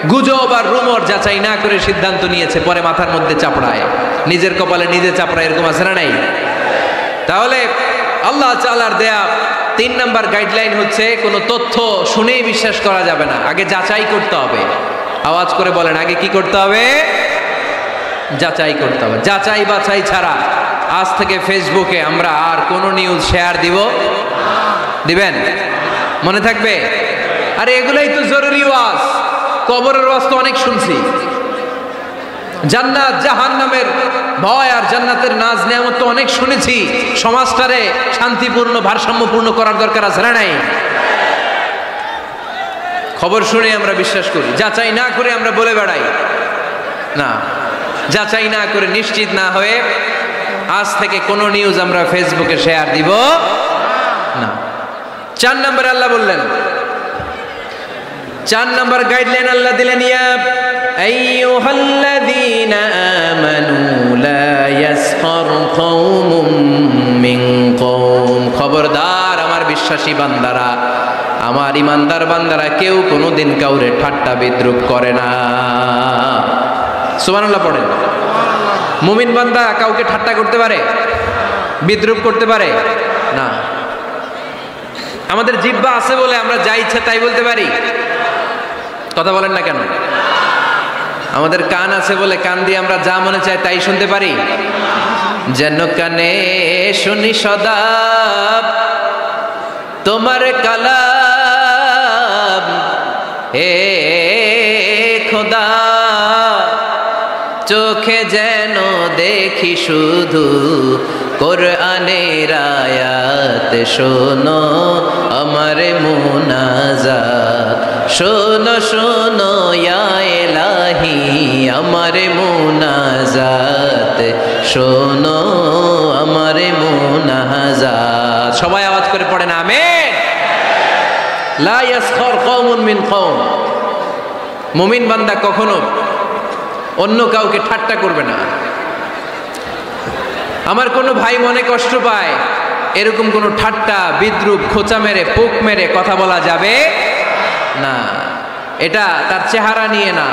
গুজব আর রুমর যাচাই না করে সিদ্ধান্ত নিয়েছে, পরে মাথার মধ্যে চাপড়ায়, নিজের কপালে নিজে চাপড়ায়, এরকম আছে না নাই? তাহলে আল্লাহ তাআলার দেয়া 3 নাম্বার গাইডলাইন হচ্ছে কোনো তথ্য শুনেই বিশ্বাস করা যাবে না, আগে যাচাই করতে হবে। আওয়াজ করে বলেন, আগে কি করতে হবে? যাচাই করতে হবে। যাচাই বাছাই ছাড়া আজ থেকে ফেসবুকে আমরা আর কোনো নিউজ শেয়ার দিবেন? মনে থাকবে? আরে এগুলাই তো জরুরি ওয়াজ। কবরের ওয়াজ তো অনেক শুনছি, জান্নাত জাহান্নামের ভয় আর জান্নাতের নাজ নেয়ামত তো অনেক শুনেছি। সমাজটারে শান্তিপূর্ণ ভারসাম্যপূর্ণ করার দরকার আছে না নাই? খবর শুনে আমরা বিশ্বাস করি, যাচাই না করে আমরা বলে বেড়াই না। যাচাই না করে নিশ্চিত না হয়ে আজ থেকে কোনো নিউজ আমরা ফেসবুকে শেয়ার দিব না। 4 নম্বরে আল্লাহ বললেন, 4 নম্বর গাইডলাইন আল্লাহ দিলেন, ইয়া আইয়ুহাল্লাযীনা আমানু লা ইয়াসখার কওমুম মিন কওম। খবরদার আমার বিশ্বাসী বান্দারা, আমার ইমানদার বান্দারা কেউ কোনোদিন কাউরে ঠাট্টা বিদ্রূপ করে না। সুবহানাল্লাহ পড়েন। মুমিন বান্দা কাউকে ঠাট্টা করতে পারে, বিদ্রূপ করতে পারে না। আমাদের জিহ্বা আছে বলে আমরা যা ইচ্ছা তাই বলতে পারি, কথা বলেন না কেন? আমাদের কান আছে বলে কান দিয়ে আমরা যা মনে চাই তাই শুনতে পারি। যেন কানে শুনি সদা তোমার কালাম, হে খোদা চোখে যেন দেখি শুধু কোরআনের আয়াত। শোনো আমার মুনাজাত, শোনো শোনো ইয়া ইলাহি আমার মুনাজাত, শোনো আমার মুনাজাত। সবাই আওয়াজ করে পড়েন আমিন। লা ইয়াসখার কওমুন মিন কওম। মুমিন বান্দা কখনো অন্য কাউকে ঠাট্টা করবে না। আমার কোনো ভাই মনে কষ্ট পায়, এরকম কোনো ঠাট্টা বিদ্রূপ খোঁচা মেরে পোক মেরে কথা বলা যাবে না। এটা তার চেহারা নিয়ে না,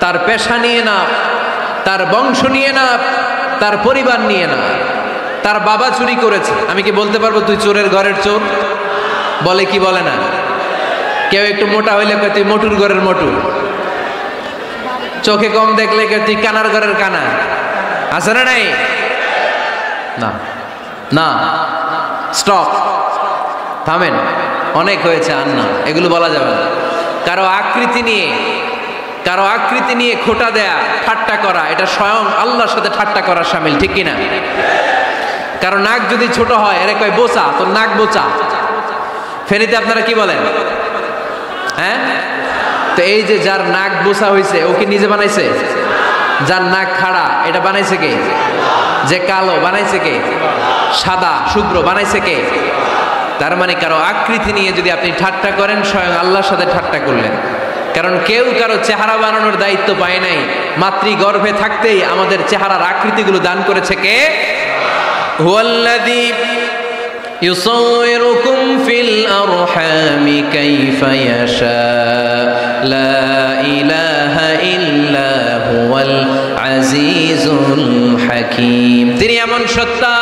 তার পেশা নিয়ে না, তার বংশ নিয়ে না, তার পরিবার নিয়ে না। তার বাবা চুরি করেছে, আমি কি বলতে পারবো তুই চোরের ঘরের চোর? বলে কি বলে না? কেউ একটু মোটা হইলে কয় তুই মোটুর ঘরের মোটু, চোখে কম দেখলে কে তুই কানার ঘরের কানা। আছে না নাই? না না, স্টপ, থামেন, অনেক হয়েছে, আর না, এগুলো বলা যাবে না। কারো আকৃতি নিয়ে খোটা দেয়া, ঠাট্টা করা, এটা স্বয়ং আল্লাহর সাথে ঠাট্টা করা শামিল, ঠিক কিনা? কারো নাক যদি ছোট হয়, এর কয় বোচা, তোর নাক বোচা। ফেনীতে আপনারা কি বলেন? হ্যাঁ, তো এই যে যার নাক বোচা হয়েছে ও কি নিজে বানাইছে? যার নাক খাড়া এটা বানাইছে কে? যে কালো বানাইছে কে? সাদা শুভ্র বানাইছে কে? তার মানে কারো আকৃতি নিয়ে যদি আপনি ঠাট্টা করেন, স্বয়ং আল্লাহর সাথে ঠাট্টা করলেন। কারণ কেউ কারো চেহারা বানানোর দায়িত্ব পায় নাই। মাতৃগর্ভে থাকতেই আমাদের চেহারার আকৃতিগুলো দান করেছে কে? হুয়াল্লাযী ইউসাউইরুকুম ফিল আরহামি কাইফা ইয়াশা লা ইলাহা ইল্লা হুয়াল আজিজুল হাকীম। তিনি এমন সত্তা,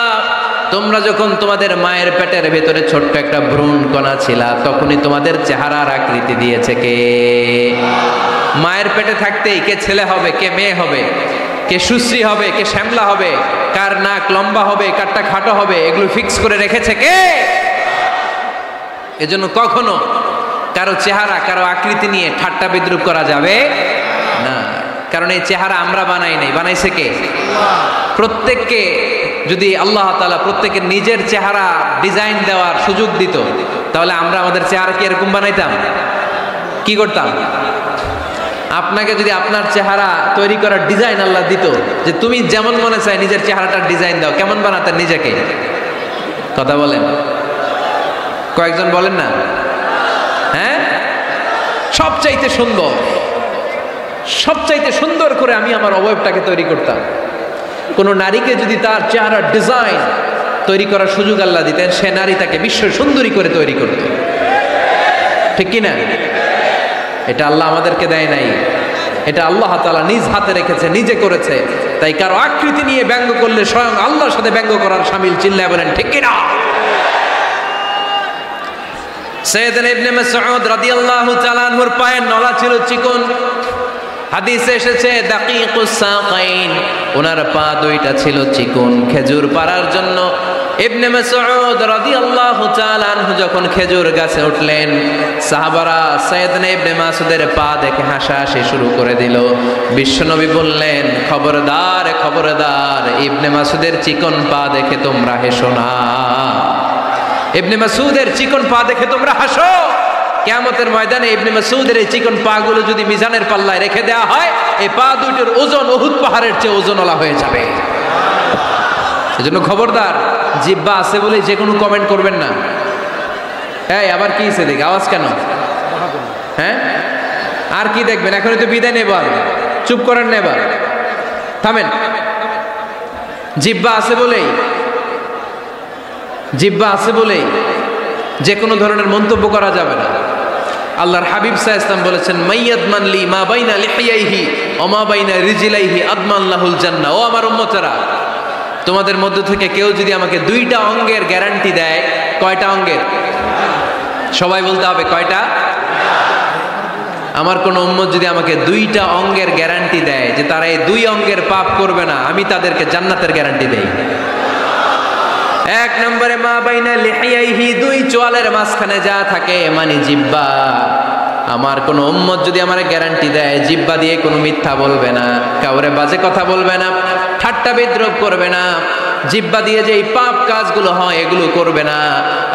তোমরা যখন তোমাদের মায়ের পেটের ভেতরে ছোট্ট একটা ভ্রূণ কণা ছিলা, তখনই তোমাদের চেহারার আকৃতি দিয়েছে কে? মায়ের পেটে থাকতেই কে ছেলে হবে, কে মেয়ে হবে, কে সুশ্রী হবে, কে শ্যামলা হবে, কার নাক লম্বা হবে, কারটা খাটো হবে, এগুলো ফিক্স করে রেখেছে কে? এজন্য কখনো কারো চেহারা, কারো আকৃতি নিয়ে ঠাট্টা বিদ্রূপ করা যাবে না। কারণ এই চেহারা আমরা বানাই নাই, বানাইছে কে? প্রত্যেককে যদি আল্লাহ তাআলা প্রত্যেকের নিজের চেহারা ডিজাইন দেওয়ার সুযোগ দিত, তাহলে আমরা আমাদের চেহারা কি এরকম বানাইতাম? কি করতাম? আপনাকে যদি আপনার চেহারা তৈরি করার ডিজাইন আল্লাহ দিত, যে তুমি যেমন মনে চাই নিজের চেহারাটার ডিজাইন দাও, কেমন বানাতেন নিজেকে? কথা বলেন, কয়েকজন বলেন না? হ্যাঁ, সবচাইতে সুন্দর করে আমি আমার অবয়বটাকে তৈরি করতাম। কোন নারীকে যদি তার চেহারার ডিজাইন তৈরি করার সুযোগ আল্লাহ দিতেন, সে নারী তাকে বিশ্ব সুন্দরী করে তৈরি করত, ঠিক কিনা? এটা আল্লাহ আমাদেরকে দেয় নাই, এটা আল্লাহ তাআলা নিজ হাতে রেখেছে, নিজে করেছে। তাই কারো আকৃতি নিয়ে ব্যঙ্গ করলে স্বয়ং আল্লাহর সাথে ব্যঙ্গ করার শামিল। চিল্লায় বলেন ঠিক কিনা? সাইয়েদনা ইবনে মাসউদ রাদিয়াল্লাহু তাআলা আনহুর পায়ের নলা ছিল চিকন। হাদিসে এসেছে দাকিকুস সাকাইন, ওনার পা দুইটা ছিল চিকন। খেজুর পাড়ার জন্য ইবনে মাসউদ রাদিয়াল্লাহু তাআলা আনহু যখন খেজুর গাছে উঠলেন, সাহাবারা সাইয়েদনা ইবনে মাসউদের পা দেখে হাসাহাসি শুরু করে দিল। বিশ্বনবী বললেন, খবরদার খবরদার, ইবনে মাসউদের চিকন পা দেখে তোমরা হেসো না। ইবনে মাসউদের চিকন পা দেখে তোমরা হাসো। কিয়ামতের ময়দানে ইবনে মাসউদের এই চিকন পা গুলো যদি মিজানের পাল্লায় রেখে দেওয়া হয়, এই পা দুইটার ওজন উহুদ পাহাড়ের চেয়ে ওজনওয়ালা হয়ে যাবে। এজন্য খবরদার, জিহ্বা আছে বলে যে কোনো কমেন্ট করবেন না। এই আবার কি হইছে দেখি, আওয়াজ কেন? হ্যাঁ, আর কি দেখবেন? এখনই তো বিদায় নেব, চুপ করেন না, এবার থামেন। জিহ্বা আছে বলেই যে কোনো ধরনের মন্তব্য করা যাবে না। আল্লাহর হাবিব সাল্লাল্লাহু আলাইহি ওয়াসাল্লাম বলেছেন, মাইয়াদমান লি মা বাইনা লিহিয়াইহি ওয়া মা বাইনা রিজলাইহি আদমান লাহুল জান্নাহ। ও আমার উম্মতেরা, তোমাদের মধ্য থেকে কেউ যদি আমাকে দুইটা অঙ্গের গ্যারান্টি দেয়, কয়টা অঙ্গের? সবাই বলতে হবে কয়টা? আমার কোন উম্মত যদি আমাকে দুইটা অঙ্গের গ্যারান্টি দেয় যে তারা এই দুই অঙ্গের পাপ করবে না, আমি তাদেরকে জান্নাতের গ্যারান্টি দেই। এক নম্বরে মা বাইনা লিহিয়াইহি, দুই চোয়ালের মাঝখানে যা থাকে মানে জিহ্বা। আমার কোন উম্মত যদি আমার গ্যারান্টি দেয় জিহ্বা দিয়ে কোনো মিথ্যা বলবে না, কাউরে বাজে কথা বলবে না, ঠাট্টা বিদ্রূপ করবে না, জিহ্বা দিয়ে যে পাপ কাজগুলো হয় এগুলো করবে না,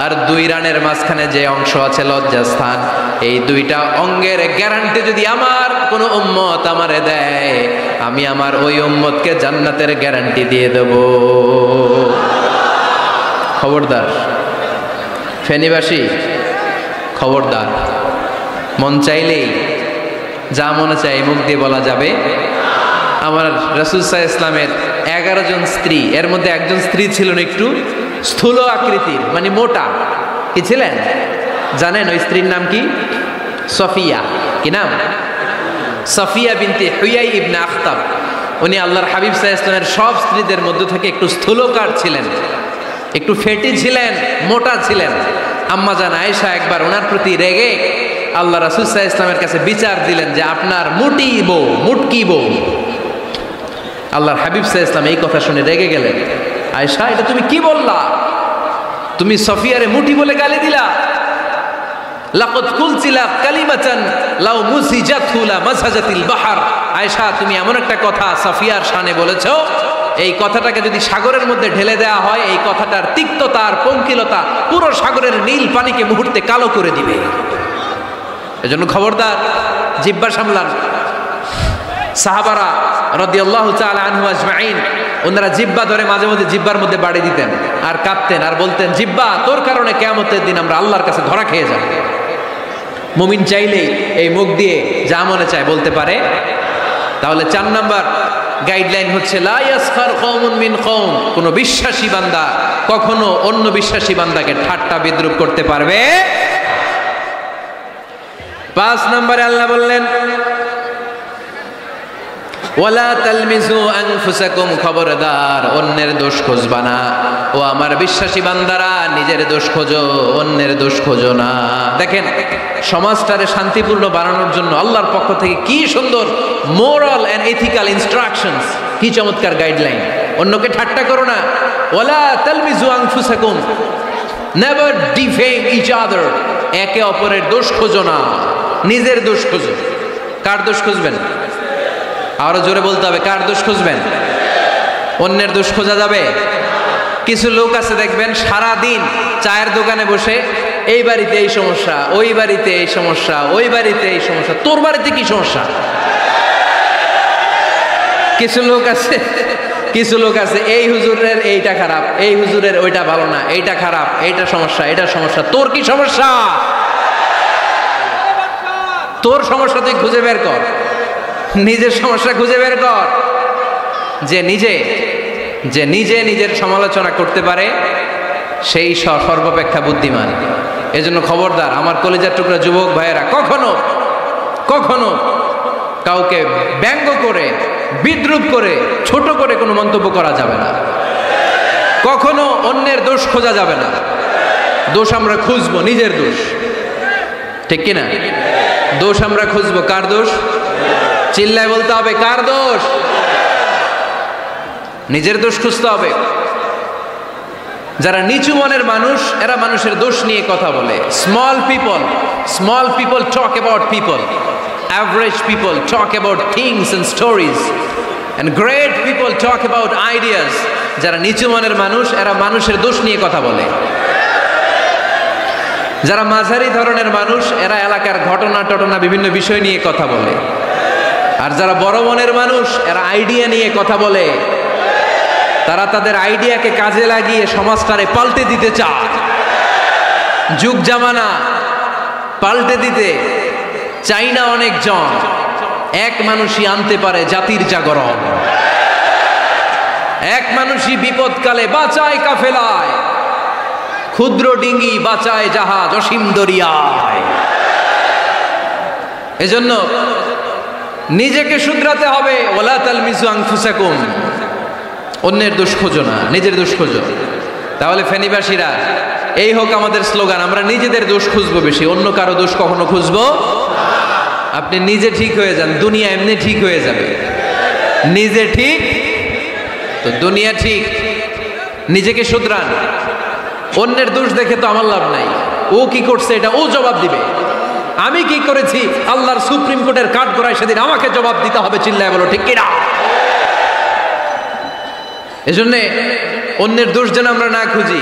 আর দুই রানের মাঝখানে যে অংশ আছে লজ্জাস্থান, এই দুইটা অঙ্গের গ্যারান্টি যদি আমার কোন উম্মত আমারে দেয়, আমি আমার ওই উম্মতকে জান্নাতের গ্যারান্টি দিয়ে দেব। খবরদার ফেনীবাসী, খবরদার। মন চাইলেই যা মনে চাই মুখ দিয়ে বলা যাবে। আমার রাসূল সাল্লাল্লাহু আলাইহি ইসলামের 11 জন স্ত্রী, এর মধ্যে একজন স্ত্রী ছিলেন একটু স্থূল আকৃতির, মানে মোটা। কি ছিলেন জানেন? ওই স্ত্রীর নাম কি? সফিয়া। কি নাম? সফিয়া বিনতে হুয়াই ইবনে আখতাব। উনি আল্লাহর হাবিব সাল্লাল্লাহু আলাইহি ইসলামের সব স্ত্রীদের মধ্যে থেকে একটু স্থূলকার ছিলেন, একটু ফেটি ছিলেন, মোটা ছিলেন। আম্মা জান আয়েশা একবার ওনার প্রতি রেগে আল্লাহ রাসূল সাল্লাল্লাহু আলাইহি ইসলামের কাছে বিচার দিলেন যে আপনার মুটকি বউ। আল্লাহর হাবিব সাল্লাল্লাহু আলাইহি ইসলাম এই কথা শুনে রেগে গেলেন। আয়েশা, এটা তুমি কি বললা? তুমি সফিয়ারে মুটি বলে গালি দিলা। লাকাদ কুলতিলা কালিমাতান লাউ মুসিজাতহু লা মাসাজাতিল বাহর। আয়েশা, তুমি এমন একটা কথা সফিয়ার শানে বলেছো, এই কথাটাকে যদি সাগরের মধ্যে ঢেলে দেওয়া হয়, এই কথাটার তিক্ততা আর পঙ্কিলতা পুরো সাগরের নীল পানিকে মুহূর্তে কালো করে দিবে। এজন্য খবরদার, জিহ্বা সামলান। সাহাবারা রাদিয়াল্লাহু তাআলা আনহু আজমাইন, ওনারা জিহ্বা ধরে মাঝে মধ্যে জিহ্বার মধ্যে বাড়ি দিতেন আর কাঁপতেন আর বলতেন, জিহ্বা তোর কারণে কিয়ামতের দিন আমরা আল্লাহর কাছে ধরা খেয়ে যাব। মুমিন চাইলেই এই মুখ দিয়ে যা মনে চায় বলতে পারে। তাহলে 4 নাম্বার গাইডলাইন হচ্ছে লা ইয়াসখার কওমুন মিন কওম, কোন বিশ্বাসী বান্দা কখনো অন্য বিশ্বাসী বান্দাকে ঠাট্টা বিদ্রূপ করতে পারবে। 5 নম্বরে আল্লাহ বললেন, ওয়ালা তালমিজু আনফুসাকুম, খবরদার অন্যের দোষ খুঁজবা না। ও আমার বিশ্বাসী বান্দারা, নিজের দোষ খোঁজো, অন্যের দোষ খোঁজো না। দেখেন সমাজটারে শান্তিপূর্ণ বানানোর জন্য আল্লাহর পক্ষ থেকে কি সুন্দর মোরাল এন্ড এথিক্যাল ইনস্ট্রাকশনস, কি চমৎকার গাইডলাইন। অন্যকে ঠাট্টা করো না। ওয়ালা তালমিজু আনফুসাকুম, নেভার ডিফেম ইচ আদার, একে অপরের দোষ খোঁজো না, নিজের দোষ খোঁজো। কার দোষ খুঁজবেন? আরো জোরে বলতে হবে, কার দোষ খুঁজবেন? অন্যের দোষ খোঁজা যাবে? কিছু লোক আছে দেখবেন সারা দিন চায়ের দোকানে বসে এই বাড়িতে এই সমস্যা, ওই বাড়িতে এই সমস্যা, ওই বাড়িতে এই সমস্যা, তোর বাড়িতে কি সমস্যা? কিছু লোক আছে এই হুজুরের এইটা খারাপ, এই হুজুরের ওইটা ভালো না, এইটা খারাপ, এইটা সমস্যা, এটা সমস্যা, তোর কি সমস্যা? তোর সমস্যা তুই খুঁজে বের কর, নিজের সমস্যা খুঁজে বের কর। যে নিজে নিজের সমালোচনা করতে পারে সেই সর্বাপেক্ষা বুদ্ধিমান। এজন্য খবরদার আমার কলিজার টুকরা যুবক ভাইয়েরা, কখনো কাউকে ব্যঙ্গ করে, বিদ্রুপ করে, ছোট করে কোনো মন্তব্য করা যাবে না। কখনো অন্যের দোষ খোঁজা যাবে না। দোষ আমরা খুঁজবো, নিজের দোষ, ঠিক কিনা? দোষ আমরা খুঁজবো, কার দোষ? চিল্লায় বলতে হবে, কার দোষ? নিজের দোষ খুঁজতে হবে। যারা নিচু মনের মানুষ, এরা মানুষের দোষ নিয়ে কথা বলে। Small people talk about people, average people talk about things and stories, and great people talk about ideas. যারা নিচু মনের মানুষ, এরা মানুষের দোষ নিয়ে কথা বলে। যারা মাঝারি ধরনের মানুষ, এরা এলাকার ঘটনা বিভিন্ন বিষয় নিয়ে কথা বলে। আর যারা বড় মনের মানুষ, এরা আইডিয়া নিয়ে কথা বলে। তারা তাদের আইডিয়াকে কাজে লাগিয়ে সমাজটারে পাল্টে দিতে চায়। যুগ জামানা পাল্টে দিতে চাই না অনেকজন, এক মানুষই আনতে পারে জাতির জাগরণ। এক মানুষই বিপদকালে বাঁচায় কাফেলায়, ক্ষুদ্র ডিঙ্গি বাঁচায় জাহাজ অসীম দরিয়ায়। এজন্য নিজেকে শুধরাতে হবে। ওয়ালা তালমিজু আনফুসাকুম, অন্যের দোষ খোঁজো না, নিজের দোষ খোঁজো। তাহলে ফেনীবাসীরা, এই হোক আমাদের স্লোগান, আমরা নিজেদের দোষ খুঁজবো বেশি, অন্য কারো দোষ কখনো খুঁজবো। আপনি নিজে ঠিক হয়ে যান, দুনিয়া এমনি ঠিক হয়ে যাবে। নিজে ঠিক তো দুনিয়া ঠিক। নিজেকে শুধরান। অন্যের দোষ দেখে তো আমার লাভ নাই। ও কি করছে এটা ও জবাব দিবে, আমি কি করেছি আল্লাহর সুপ্রিম কোর্টের কাঠগড়ায় সেদিন আমাকে জবাব দিতে হবে। চিল্লায় বলো ঠিক কিনা? এজন্য অন্যের দোষ যেন আমরা না খুঁজি,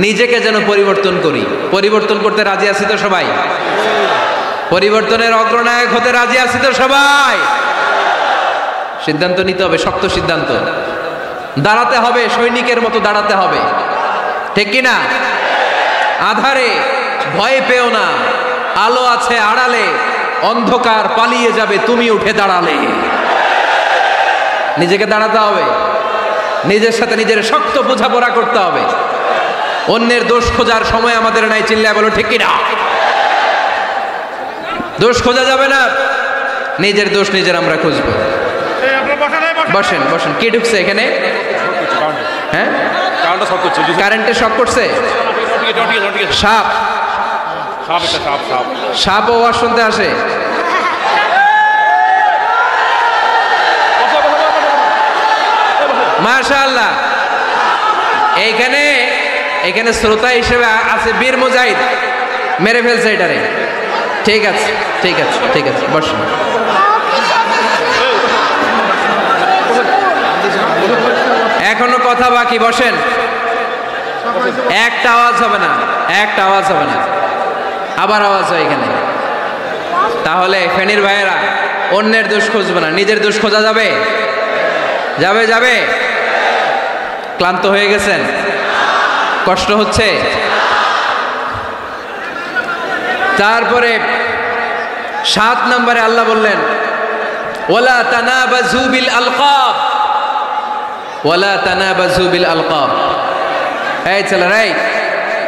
নিজেকে যেন পরিবর্তন করি। পরিবর্তন করতে রাজি আছি তো সবাই? পরিবর্তনের অগ্রনায়ক হতে রাজি আছি তো সবাই? সিদ্ধান্ত নিতে হবে, শক্ত সিদ্ধান্ত। দাঁড়াতে হবে, সৈনিকের মতো দাঁড়াতে হবে, ঠিক কিনা? আধারে ভয় পেও না, আলো আছে আড়ালে, অন্ধকার পালিয়ে যাবে তুমি উঠে দাঁড়ালে। নিজেকে দাঁড়াতে হবে, নিজের সাথে নিজের শক্ত বোঝাপড়া করতে হবে। অন্যের দোষ খোঁজার সময় আমাদের নাই। চিল্লায় বলো ঠিক কিনা? দোষ খোঁজা যাবে না, নিজের দোষ নিজের আমরা খুঁজবো। বসেন বসেন। কে ঢুকছে এখানে? হ্যাঁ, কারেন্টের শক করছে। সাপ, সাপও আওয়াজ শুনতে আসে। মাশাআল্লাহ। এইখানে শ্রোতা হিসেবে আছে বীর মুজাহিদ, মেরে ফেলছে এটারে। ঠিক আছে ঠিক আছে ঠিক আছে, বসুন। এখনো কথা বাকি, বসেন। একটা আওয়াজ হবে না, একটা আওয়াজ হবে না। আবার আওয়াজ হয় এখানে। তাহলে ফেনীর ভাইয়েরা, অন্যের দোষ খুঁজবে না, নিজের দোষ খোঁজা যাবে? যাবে যাবে? ক্লান্ত হয়ে গেছেন? কষ্ট হচ্ছে? তারপরে 7 নম্বরে আল্লাহ বললেন, ওয়ালা তানাবাজু বিল আলকাব, ওয়ালা তানাবাজু বিল আলকাব। এই ছেলেরা,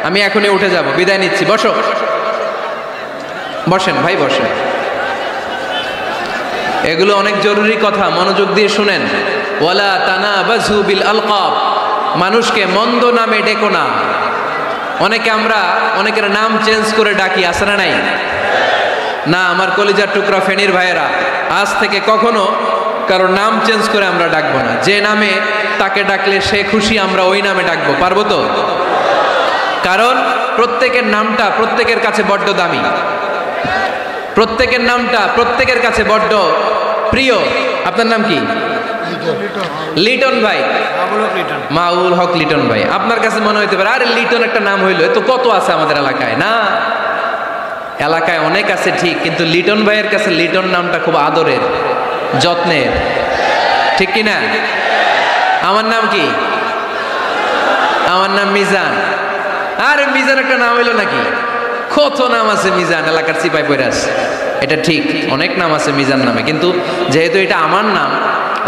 আমি এখনই উঠে যাব, বিদায় নিচ্ছি, বসো। বসেন ভাই, বসেন। এগুলো অনেক জরুরি কথা, মনোযোগ দিয়ে শুনেন। ওয়ালা তানাবাজু বিল আলকাব, মানুষকে মন্দ নামে ডেকো না। অনেকের নাম চেঞ্জ করে ডাকি, আছে না নাই? না, আমার কলিজার টুকরা ফেনীর ভাইয়েরা, আজ থেকে কখনো কারোর নাম চেঞ্জ করে আমরা ডাকবো না। যে নামে তাকে ডাকলে সে খুশি, আমরা ওই নামে ডাকবো, পারবো তো? কারণ প্রত্যেকের নামটা প্রত্যেকের কাছে বড্ড দামি, প্রত্যেকের নামটা প্রত্যেকের কাছে বড্ড প্রিয়। আপনার নাম কি? লিটন ভাই, মাউল হক লিটন ভাই। আপনার কাছে মনে হইতে পারে, আরে লিটন একটা নাম হইলো, এ তো কত আছে আমাদের এলাকায়। না, এলাকায় অনেক আছে ঠিক, কিন্তু লিটন ভাইয়ের কাছে লিটন নামটা খুব আদরের, যত্নের, ঠিক কিনা? আমার নাম কি? আমার নাম মিজান। আরে মিজান একটা নাম হইলো নাকি? কত নাম আছে মিজান, এলাকার সিপাই পড়ে আছে। এটা ঠিক, অনেক নাম আছে মিজান নামে, কিন্তু যেহেতু এটা আমার নাম,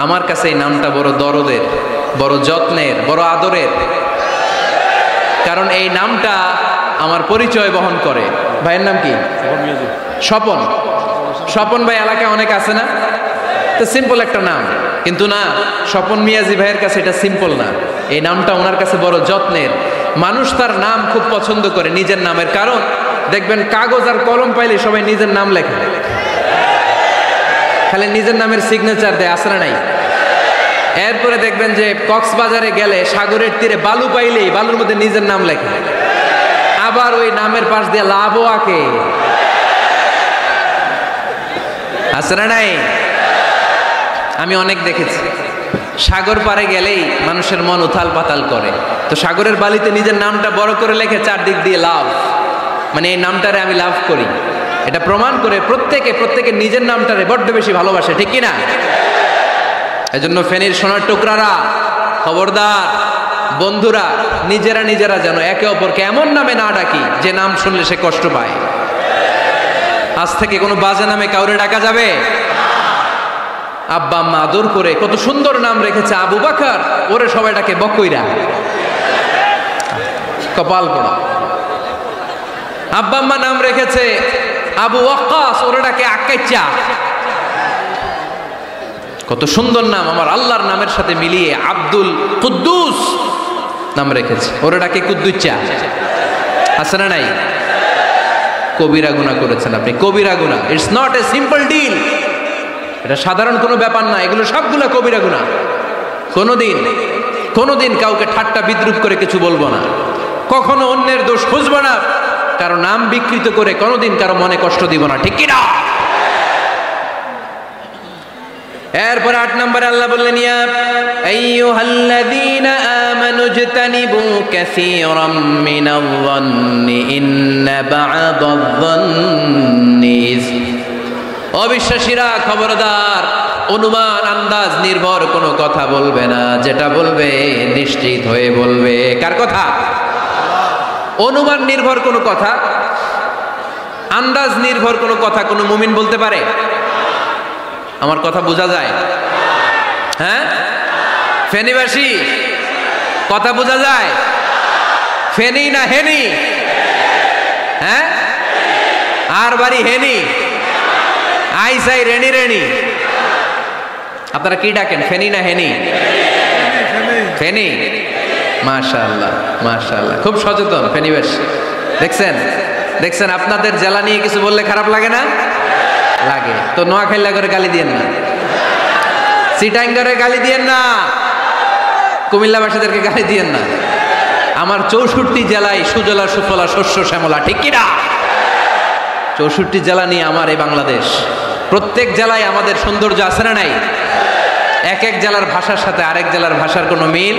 আমার কাছে এই নামটা বড় দরদের, বড় যত্নের, বড় আদরের। কারণ এই নামটা আমার পরিচয় বহন করে। ভাইয়ের নাম কি? স্বপন। স্বপন ভাই এলাকায় অনেক আছে না, তো সিম্পল একটা নাম, কিন্তু না, স্বপন মিয়াজি ভাইয়ের কাছে এটা সিম্পল না, এই নামটা ওনার কাছে বড় যত্নের। মানুষ তার নাম খুব পছন্দ করে নিজের নামের, কারণ দেখবেন কাগজ আর কলম পাইলে সবাই নিজের নাম লেখে, খালি নিজের নামের সিগনেচার দেয়, আসে না নাই? এরপরে দেখবেন যে কক্সবাজারে গেলে সাগরের তীরে বালু পাইলেই বালুর মধ্যে নিজের নাম লেখে, আবার ওই নামের পাশ দিয়ে লাভও আঁকে, আসে না নাই? আমি অনেক দেখেছি, সাগর পারে গেলেই মানুষের মন উথাল পাতাল করে, তো সাগরের বালিতে নিজের নামটা বড় করে লেখে চারদিক দিয়ে লাভ, মানে এই নামটারে আমি লাভ করি, এটা প্রমাণ করে প্রত্যেকে নিজের নামটারে বড্ড বেশি ভালোবাসে, ঠিক কিনা? এজন্য ফেনীর সোনার টুকরারা, খবরদার বন্ধুরা, নিজেরা যেন একে অপরকে এমন নামে না ডাকি যে নাম শুনলে সে কষ্ট পায়। আজ থেকে কোনো বাজে নামে কাউরে ডাকা যাবে? আব্বা আম্মা আদর করে কত সুন্দর নাম রেখেছে, আবু বাকর, ওরে সবাই ডাকে বকইরা, কপাল পোড়া। আব্বা আম্মা নাম রেখেছে আবু ওয়াক্কাস, ওরে ডাকে আক্কাইচা, কত সুন্দর নাম, আমার আল্লাহর নামের সাথে মিলিয়ে আব্দুল কুদ্দুস নাম রেখেছে, ওরে ডাকে কুদ্দুচ্চা, আছে না নাই? কবিরা গুনাহ করেছেন আপনি, কবিরা গুনাহ। It's not a simple deal, এটা সাধারণ কোনো ব্যাপার না, এগুলো সবগুলো কবিরা গুনাহ। কোনোদিন কাউকে ঠাট্টা বিদ্রুপ করে কিছু বলবো না, কখনো অন্যের দোষ খুঁজবো না, কারো নাম বিকৃত করে কোনোদিন কারো মনে কষ্ট দিব না, ঠিক কিনা? এরপর 8 নম্বরে আল্লাহ বললেন, ইয়া আইয়ুহাল্লাযীনা আমানু ইজতানিবু কাসীরাম মিনায-যন্নি ইন্না বা'দায-যন্নি ইসম। অবিশ্বাসীরা খবরদার, অনুমান আন্দাজ নির্ভর কোনো কথা বলবে না, যেটা বলবে নিশ্চিত হয়ে বলবে। কার কথা? অনুমান নির্ভর কোনো কথা, আন্দাজ নির্ভর কোনো কথা কোনো মুমিন বলতে পারে? আমার কথা বোঝা যায়? হ্যাঁ, ফেনীবাসী কথা বোঝা যায়? ফেনী না হেনি? হ্যাঁ, আর বাড়ি হেনি, আইসাই রেণি। আপনারা কি ডাকেন, ফেনী না হেনি? ফেনী। মাশাআল্লাহ মাশাআল্লাহ, খুব সচেতন ফেনীবাসী। দেখছেন আপনাদের জেলা নিয়ে কিছু বললে খারাপ লাগে না? লাগে। তো নোয়াখালী করে গালি দিয়েন না, চিটাঙ্গারে গালি দিয়েন না, কুমিল্লাবাসীদেরকে গালি দিয়েন না। আমার 64 জেলায় সুজলা সুফলা শস্য শ্যামলা, ঠিক কিনা? 64 জেলা নিয়ে আমার এই বাংলাদেশ, প্রত্যেক জেলায় আমাদের সৌন্দর্য আছে না নাই? এক এক জেলার ভাষার সাথে আরেক জেলার ভাষার কোনো মিল।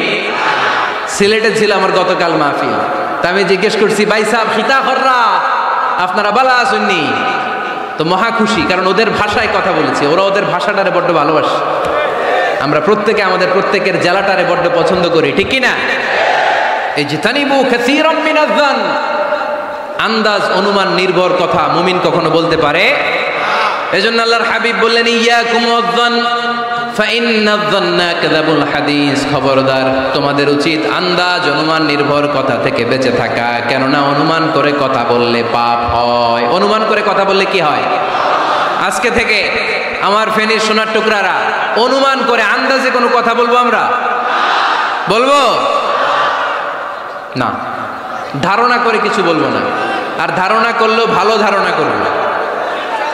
সিলেটে ছিল আমার গতকাল মাহফিল, তা আমি জিজ্ঞেস করছি, ভাই সাহেব খিতা খররা, আপনারা বালা আসুননি? তো মহা খুশি, কারণ ওদের ভাষায় কথা বলেছি, ওরা ওদের ভাষাটারে বড্ড ভালোবাসে। আমরা প্রত্যেকে আমাদের প্রত্যেকের জেলাটারে বড্ড পছন্দ করি, ঠিক কিনা? এই জিতানিবু কাসীরাম মিনায-যন, আন্দাজ অনুমান নির্ভর কথা মুমিন কখনো বলতে পারে? এজন্য আল্লাহর হাবিব বললেন, ইয়াকুম ওয়ায-যন ফাইন্নায-যন্না কাযাবুল হাদিস, খবরদার তোমাদের উচিত আন্দাজ অনুমান নির্ভর কথা থেকে বেঁচে থাকা, কেননা অনুমান করে কথা বললে পাপ হয়। অনুমান করে কথা বললে কি হয়? আজকে থেকে আমার ফেনীর সোনার টুকরারা, অনুমান করে আন্দাজে কোনো কথা বলবো আমরা? বলবো না, ধারণা করে কিছু বলবো না। আর ধারণা করলেও ভালো ধারণা করবো।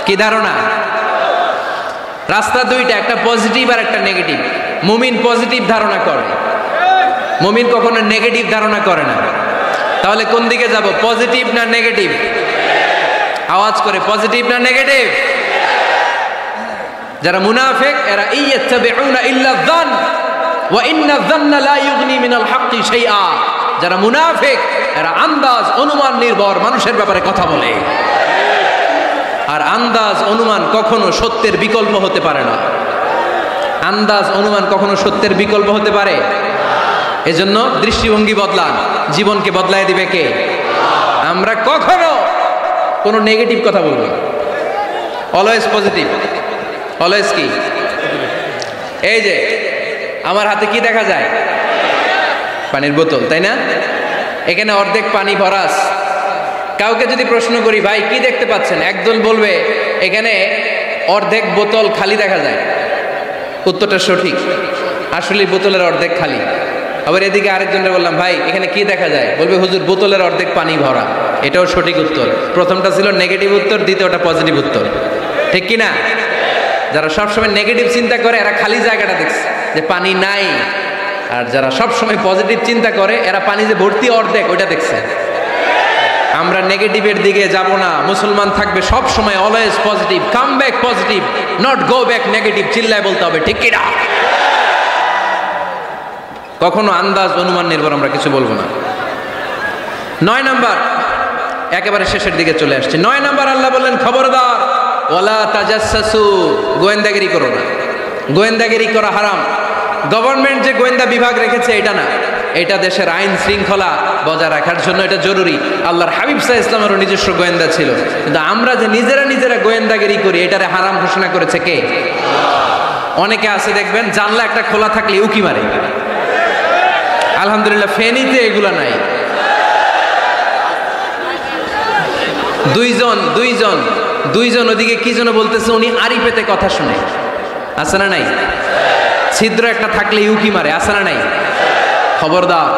কি ধারণা? রাস্তা দুইটা, একটা পজিটিভ আর একটা নেগেটিভ। মুমিন পজিটিভ ধারণা করে, মুমিন কখনো নেগেটিভ ধারণা করে না। তাহলে কোন দিকে যাব, পজিটিভ না নেগেটিভ? আওয়াজ করে, পজিটিভ না নেগেটিভ? যারা মুনাফিক এরা ইয়াত্তাবিউনা ইল্লা যন ওয়া ইন্না যন্না লা ইউগনি মিনাল হাক্কি শাইআ। যারা মুনাফিক এরা আন্দাজ অনুমান নির্ভর মানুষের ব্যাপারে কথা বলে, আর আন্দাজ অনুমান কখনো সত্যের বিকল্প হতে পারে না। আন্দাজ অনুমান কখনো সত্যের বিকল্প হতে পারে? এজন্য দৃষ্টিভঙ্গি বদলান, জীবনকে বদলায় দিবে কে? আমরা কখনো কোনো নেগেটিভ কথা বলবো না, অলওয়েজ পজিটিভ। অলওয়েজ কি? এই যে আমার হাতে কি দেখা যায়? পানির বোতল, তাই না? এখানে অর্ধেক পানি ভরাস। কাউকে যদি প্রশ্ন করি, ভাই কি দেখতে পাচ্ছেন? একজন বলবে এখানে অর্ধেক বোতল খালি দেখা যায়, উত্তরটা সঠিক, আসলে বোতলের অর্ধেক খালি। আবার এদিকে আরেকজনকে বললাম, ভাই এখানে কি দেখা যায়? বলবে, হুজুর বোতলের অর্ধেক পানি ভরা। এটাও সঠিক উত্তর। প্রথমটা ছিল নেগেটিভ উত্তর, দ্বিতীয়টা পজিটিভ উত্তর, ঠিক কি না? যারা সবসময় নেগেটিভ চিন্তা করে এরা খালি জায়গাটা দেখছে যে পানি নাই, আর যারা সবসময় পজিটিভ চিন্তা করে এরা পানি যে ভর্তি অর্ধেক ওইটা দেখছে। আমরা নেগেটিভের দিকে যাব না, মুসলমান থাকবে সব সময় always positive, come back positive, not go back negative. চিল্লায় বলতে হবে, ঠিক কি না? কখনো আন্দাজ অনুমান নির্ভর আমরা কিছু বলবো না। 9 নাম্বার, একেবারে শেষের দিকে চলে আসছে। 9 নাম্বার আল্লাহ বললেন, খবরদার, ওয়ালা তাজাসসু, গোয়েন্দাগিরি করো না। গোয়েন্দাগিরি করা হারাম। গভর্নমেন্ট যে গোয়েন্দা বিভাগ রেখেছে এটা না, এটা দেশের আইন শৃঙ্খলা বজায় রাখার জন্য এটা জরুরি। আল্লাহর হাবিব সাল্লাল্লাহু আলাইহি ওয়াসাল্লামেরও নিজস্ব গোয়েন্দা ছিল, কিন্তু আমরা যে নিজেরা গোয়েন্দাগিরি করি এটারে হারাম ঘোষণা করেছে কে? অনেকে আছে দেখবেন জানলা একটা খোলা থাকলে উকি মারে। আলহামদুলিল্লাহ ফেনীতে এগুলা নাই। দুইজন ওদিকে কি যেন বলতেছে, উনি আড়ি পেতে কথা শুনে, আছে না নাই? ছিদ্র একটা থাকলে উকি মারে, আছে না নাই? খবরদার,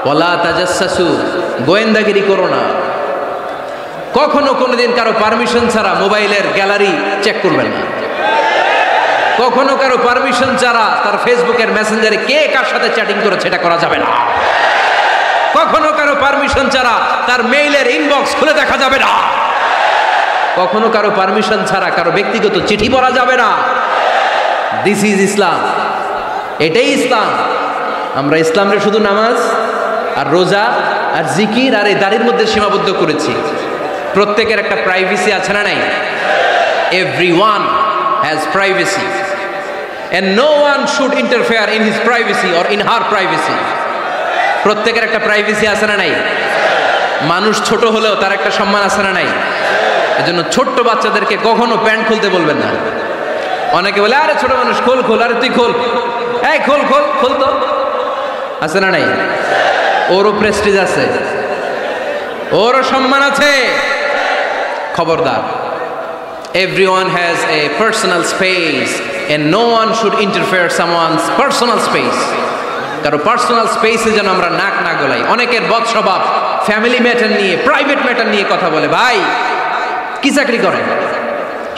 ওয়ালা তাজাসসু, গোয়েন্দাগিরি করো না। কখনো কোনোদিন কারো পারমিশন ছাড়া মোবাইলের গ্যালারি চেক করবেন না। কখনো কারো পারমিশন ছাড়া তার ফেসবুকের মেসেঞ্জারে কে কার সাথে চ্যাটিং করেছে এটা করা যাবে না। কখনো কারো পারমিশন ছাড়া তার মেইলের ইনবক্স খুলে দেখা যাবে না। কখনো কারো পারমিশন ছাড়া কারো ব্যক্তিগত চিঠি পড়া যাবে না। দিস ইজ ইসলাম, এটাই ইসলাম। আমরা ইসলামরে শুধু নামাজ আর রোজা আর জিকির আর এই দাড়ির মধ্যে সীমাবদ্ধ করেছি। প্রত্যেকের একটা প্রাইভেসি আছে না নাই? Everyone has privacy and no one should interfere in his privacy or in her privacy. প্রত্যেকের একটা প্রাইভেসি আছে না নাই? মানুষ ছোট হলেও তার একটা সম্মান আছে না নাই? এজন্য ছোট্ট বাচ্চাদেরকে কখনো প্যান্ট খুলতে বলবেন না। অনেকে বলে, আরে ছোট মানুষ, খোল, আরে তুই খোল, এই খোল তো, আছে না নাই? ওরও প্রেস্টিজ আছে, ওরও সম্মান আছে। খবরদার, everyone has a personal space and no one should interfere someone's personal space. কারো পার্সোনাল স্পেসে যেন আমরা নাক না গলাই। অনেকের বদ স্বভাব ফ্যামিলি ম্যাটার নিয়ে, প্রাইভেট ম্যাটার নিয়ে কথা বলে। ভাই কি চাকরি করেন?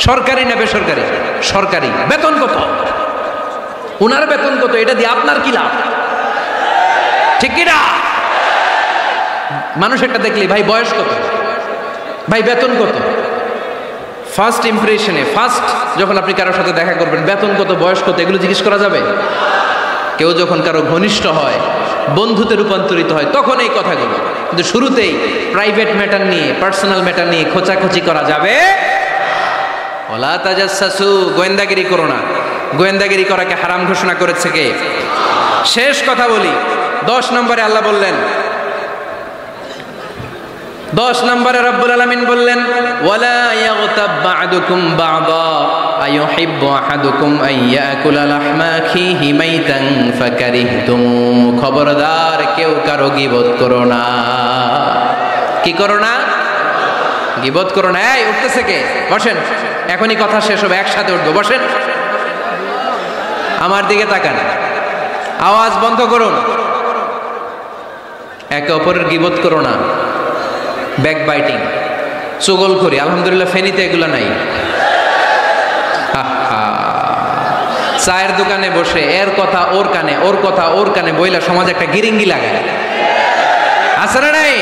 সরকারি না বেসরকারি? সরকারি। বেতন কত? ওনার বেতন কত? এটা দিয়ে আপনার কি লাভ? ঠিক কি না? মানুষ একটা দেখলি, ভাই বয়স কত, ভাই বেতন কত? ফার্স্ট ইমপ্রেশনে, ফার্স্ট যখন আপনি কারোর সাথে দেখা করবেন, বেতন কত, বয়স কত, এগুলো জিজ্ঞেস করা যাবে? কেউ যখন কারো ঘনিষ্ঠ হয়, বন্ধুতে রূপান্তরিত হয়, তখন এই কথাগুলো। কিন্তু শুরুতেই প্রাইভেট ম্যাটার নিয়ে, পার্সোনাল ম্যাটার নিয়ে খোঁচাখুচি করা যাবে। ওয়ালা তাজাসসু, গোয়েন্দাগিরি করো না। গোয়েন্দাগিরি করাকে হারাম ঘোষণা করেছে কে? শেষ কথা বলি, 10 নম্বরে আল্লাহ বললেন, 10 নম্বরে রব্বুল আলামিন বললেন, ওয়ালা ইয়াগতাব বা'দুকুম বা'দা আইয়ুহিব্বু আহাদুকুম আইয়াকুলা লাহমা আখিহি মাইতান ফাকারিহতুম। খবরদার, কেউ কারো গীবত করো না। কি করো না? গীবত করো না। এই উঠতেছে কে? বসেন, এখনই কথা শেষ হবে, একসাথে উঠবো। বসেন, আমার দিকে তাকান, আওয়াজ বন্ধ করুন। একে অপরের গীবত করো না। ব্যাকবাইটিং, চুগলখড়ি, আলহামদুলিল্লাহ ফেনীতে এগুলো নাই। চায়ের দোকানে বসে এর কথা ওর কানে, ওর কথা ওর কানে বইলা সমাজ একটা গিরিঙ্গি লাগায়, আছে না নাই?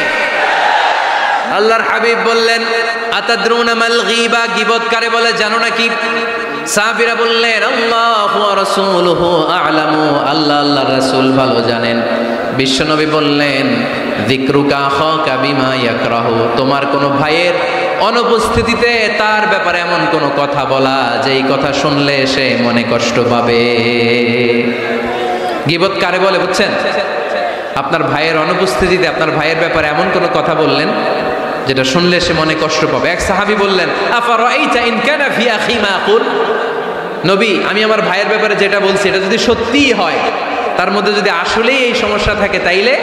আল্লাহর হাবিব বললেন, আতাদরুনা মাল গীবা, গীবত কারে বলে জানো নাকি? সাহাবীরা বললেন, আল্লাহু ওয়া রাসূলুহু আ'লামু, আল্লাহ আল্লাহর রাসূল ভালো জানেন। বিশ্বনবী বললেন, যিকরুকা আখাকা বিমা ইয়াকরাহু, তোমার কোনো ভাইয়ের অনুপস্থিতিতে তার ব্যাপারে এমন কোনো কথা বলা যেই কথা শুনলে সে মনে কষ্ট পাবে। গীবত কারে বলে বুঝছেন? আপনার ভাইয়ের অনুপস্থিতিতে আপনার ভাইয়ের ব্যাপারে এমন কোনো কথা বললেন যেটা শুনলে সে মনে কষ্ট পাবে। এক সাহাবী বললেন, আফারাইতা ইন কানা ফি আখি মা আকুল, নবী আমি আমার ভাইয়ের ব্যাপারে যেটা বলছি এটা যদি সত্যিই হয়, তার মধ্যে যদি আসলেই এই সমস্যা থাকে, তাইলে?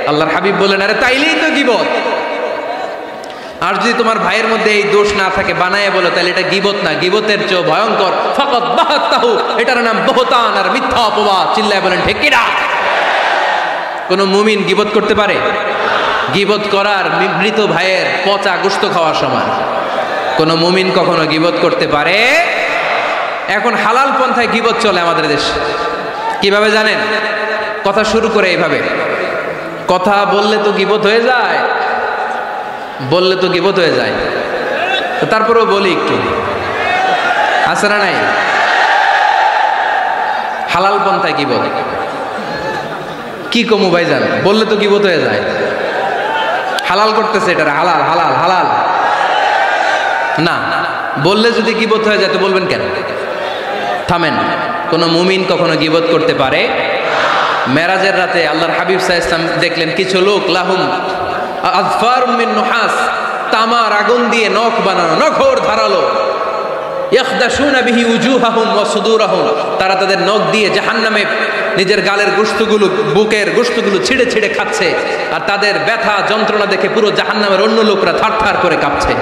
আল্লাহর হাবিব বললেন, আরে তাইলেই তো গীবত। আর যদি তোমার ভাইয়ের মধ্যে এই দোষ না থাকে বানায় বলো, তাহলে এটা গীবত না, গীবতের চেয়ে ভয়ঙ্কর। ফাকাত বাহাত্তাহু, এটার নাম বহতান আর মিথ্যা অপবাদ। চিল্লায় বলেন ঠিক কিনা? কোন মুমিন গীবত করতে পারে? গীবত করার মৃত ভাইয়ের পচা গোশত খাওয়ার সমান। কোন মুমিন কখনো গীবত করতে পারে? এখন হালাল পন্থায় গীবত চলে আমাদের দেশে। কিভাবে জানেন? কথা শুরু করে এইভাবে, কথা বললে তো গীবত হয়ে যায়, বললে তো গীবত হয়ে যায়, তো তারপরেও বলি একটু, আছে না নাই? হালাল পন্থায় গীবত কি কমু ভাইজান, বললে তো গীবত হয়ে যায়। হালাল করতেছে এটা, হালাল হালাল হালাল না, বললে যদি গীবত হয়ে যায় তো বলবেন কেন? থামেন। কোন মুমিন কখনো গীবত করতে পারে? মেরাজের রাতে আল্লাহর হাবিব সাল্লাল্লাহু আলাইহি ওয়াসাল্লাম দেখলেন কিছু লোক লাহুম আযফারুম মিন নুহাস, তামার আগুন দিয়ে নখ বানানো, নখর ধারালো, ইয়াখদাশুনা বিহি উজুহাহুম ওয়া সুদুরাহুম, তারা তাদের নখ দিয়ে জাহান্নামে নিজের গালের গোশতগুলো, বুকের গোশতগুলো ছিঁড়ে ছিঁড়ে খাচ্ছে, আর তাদের ব্যথা যন্ত্রণা দেখে পুরো জাহান্নামের অন্য লোকরা থারথার করে কাঁপছে।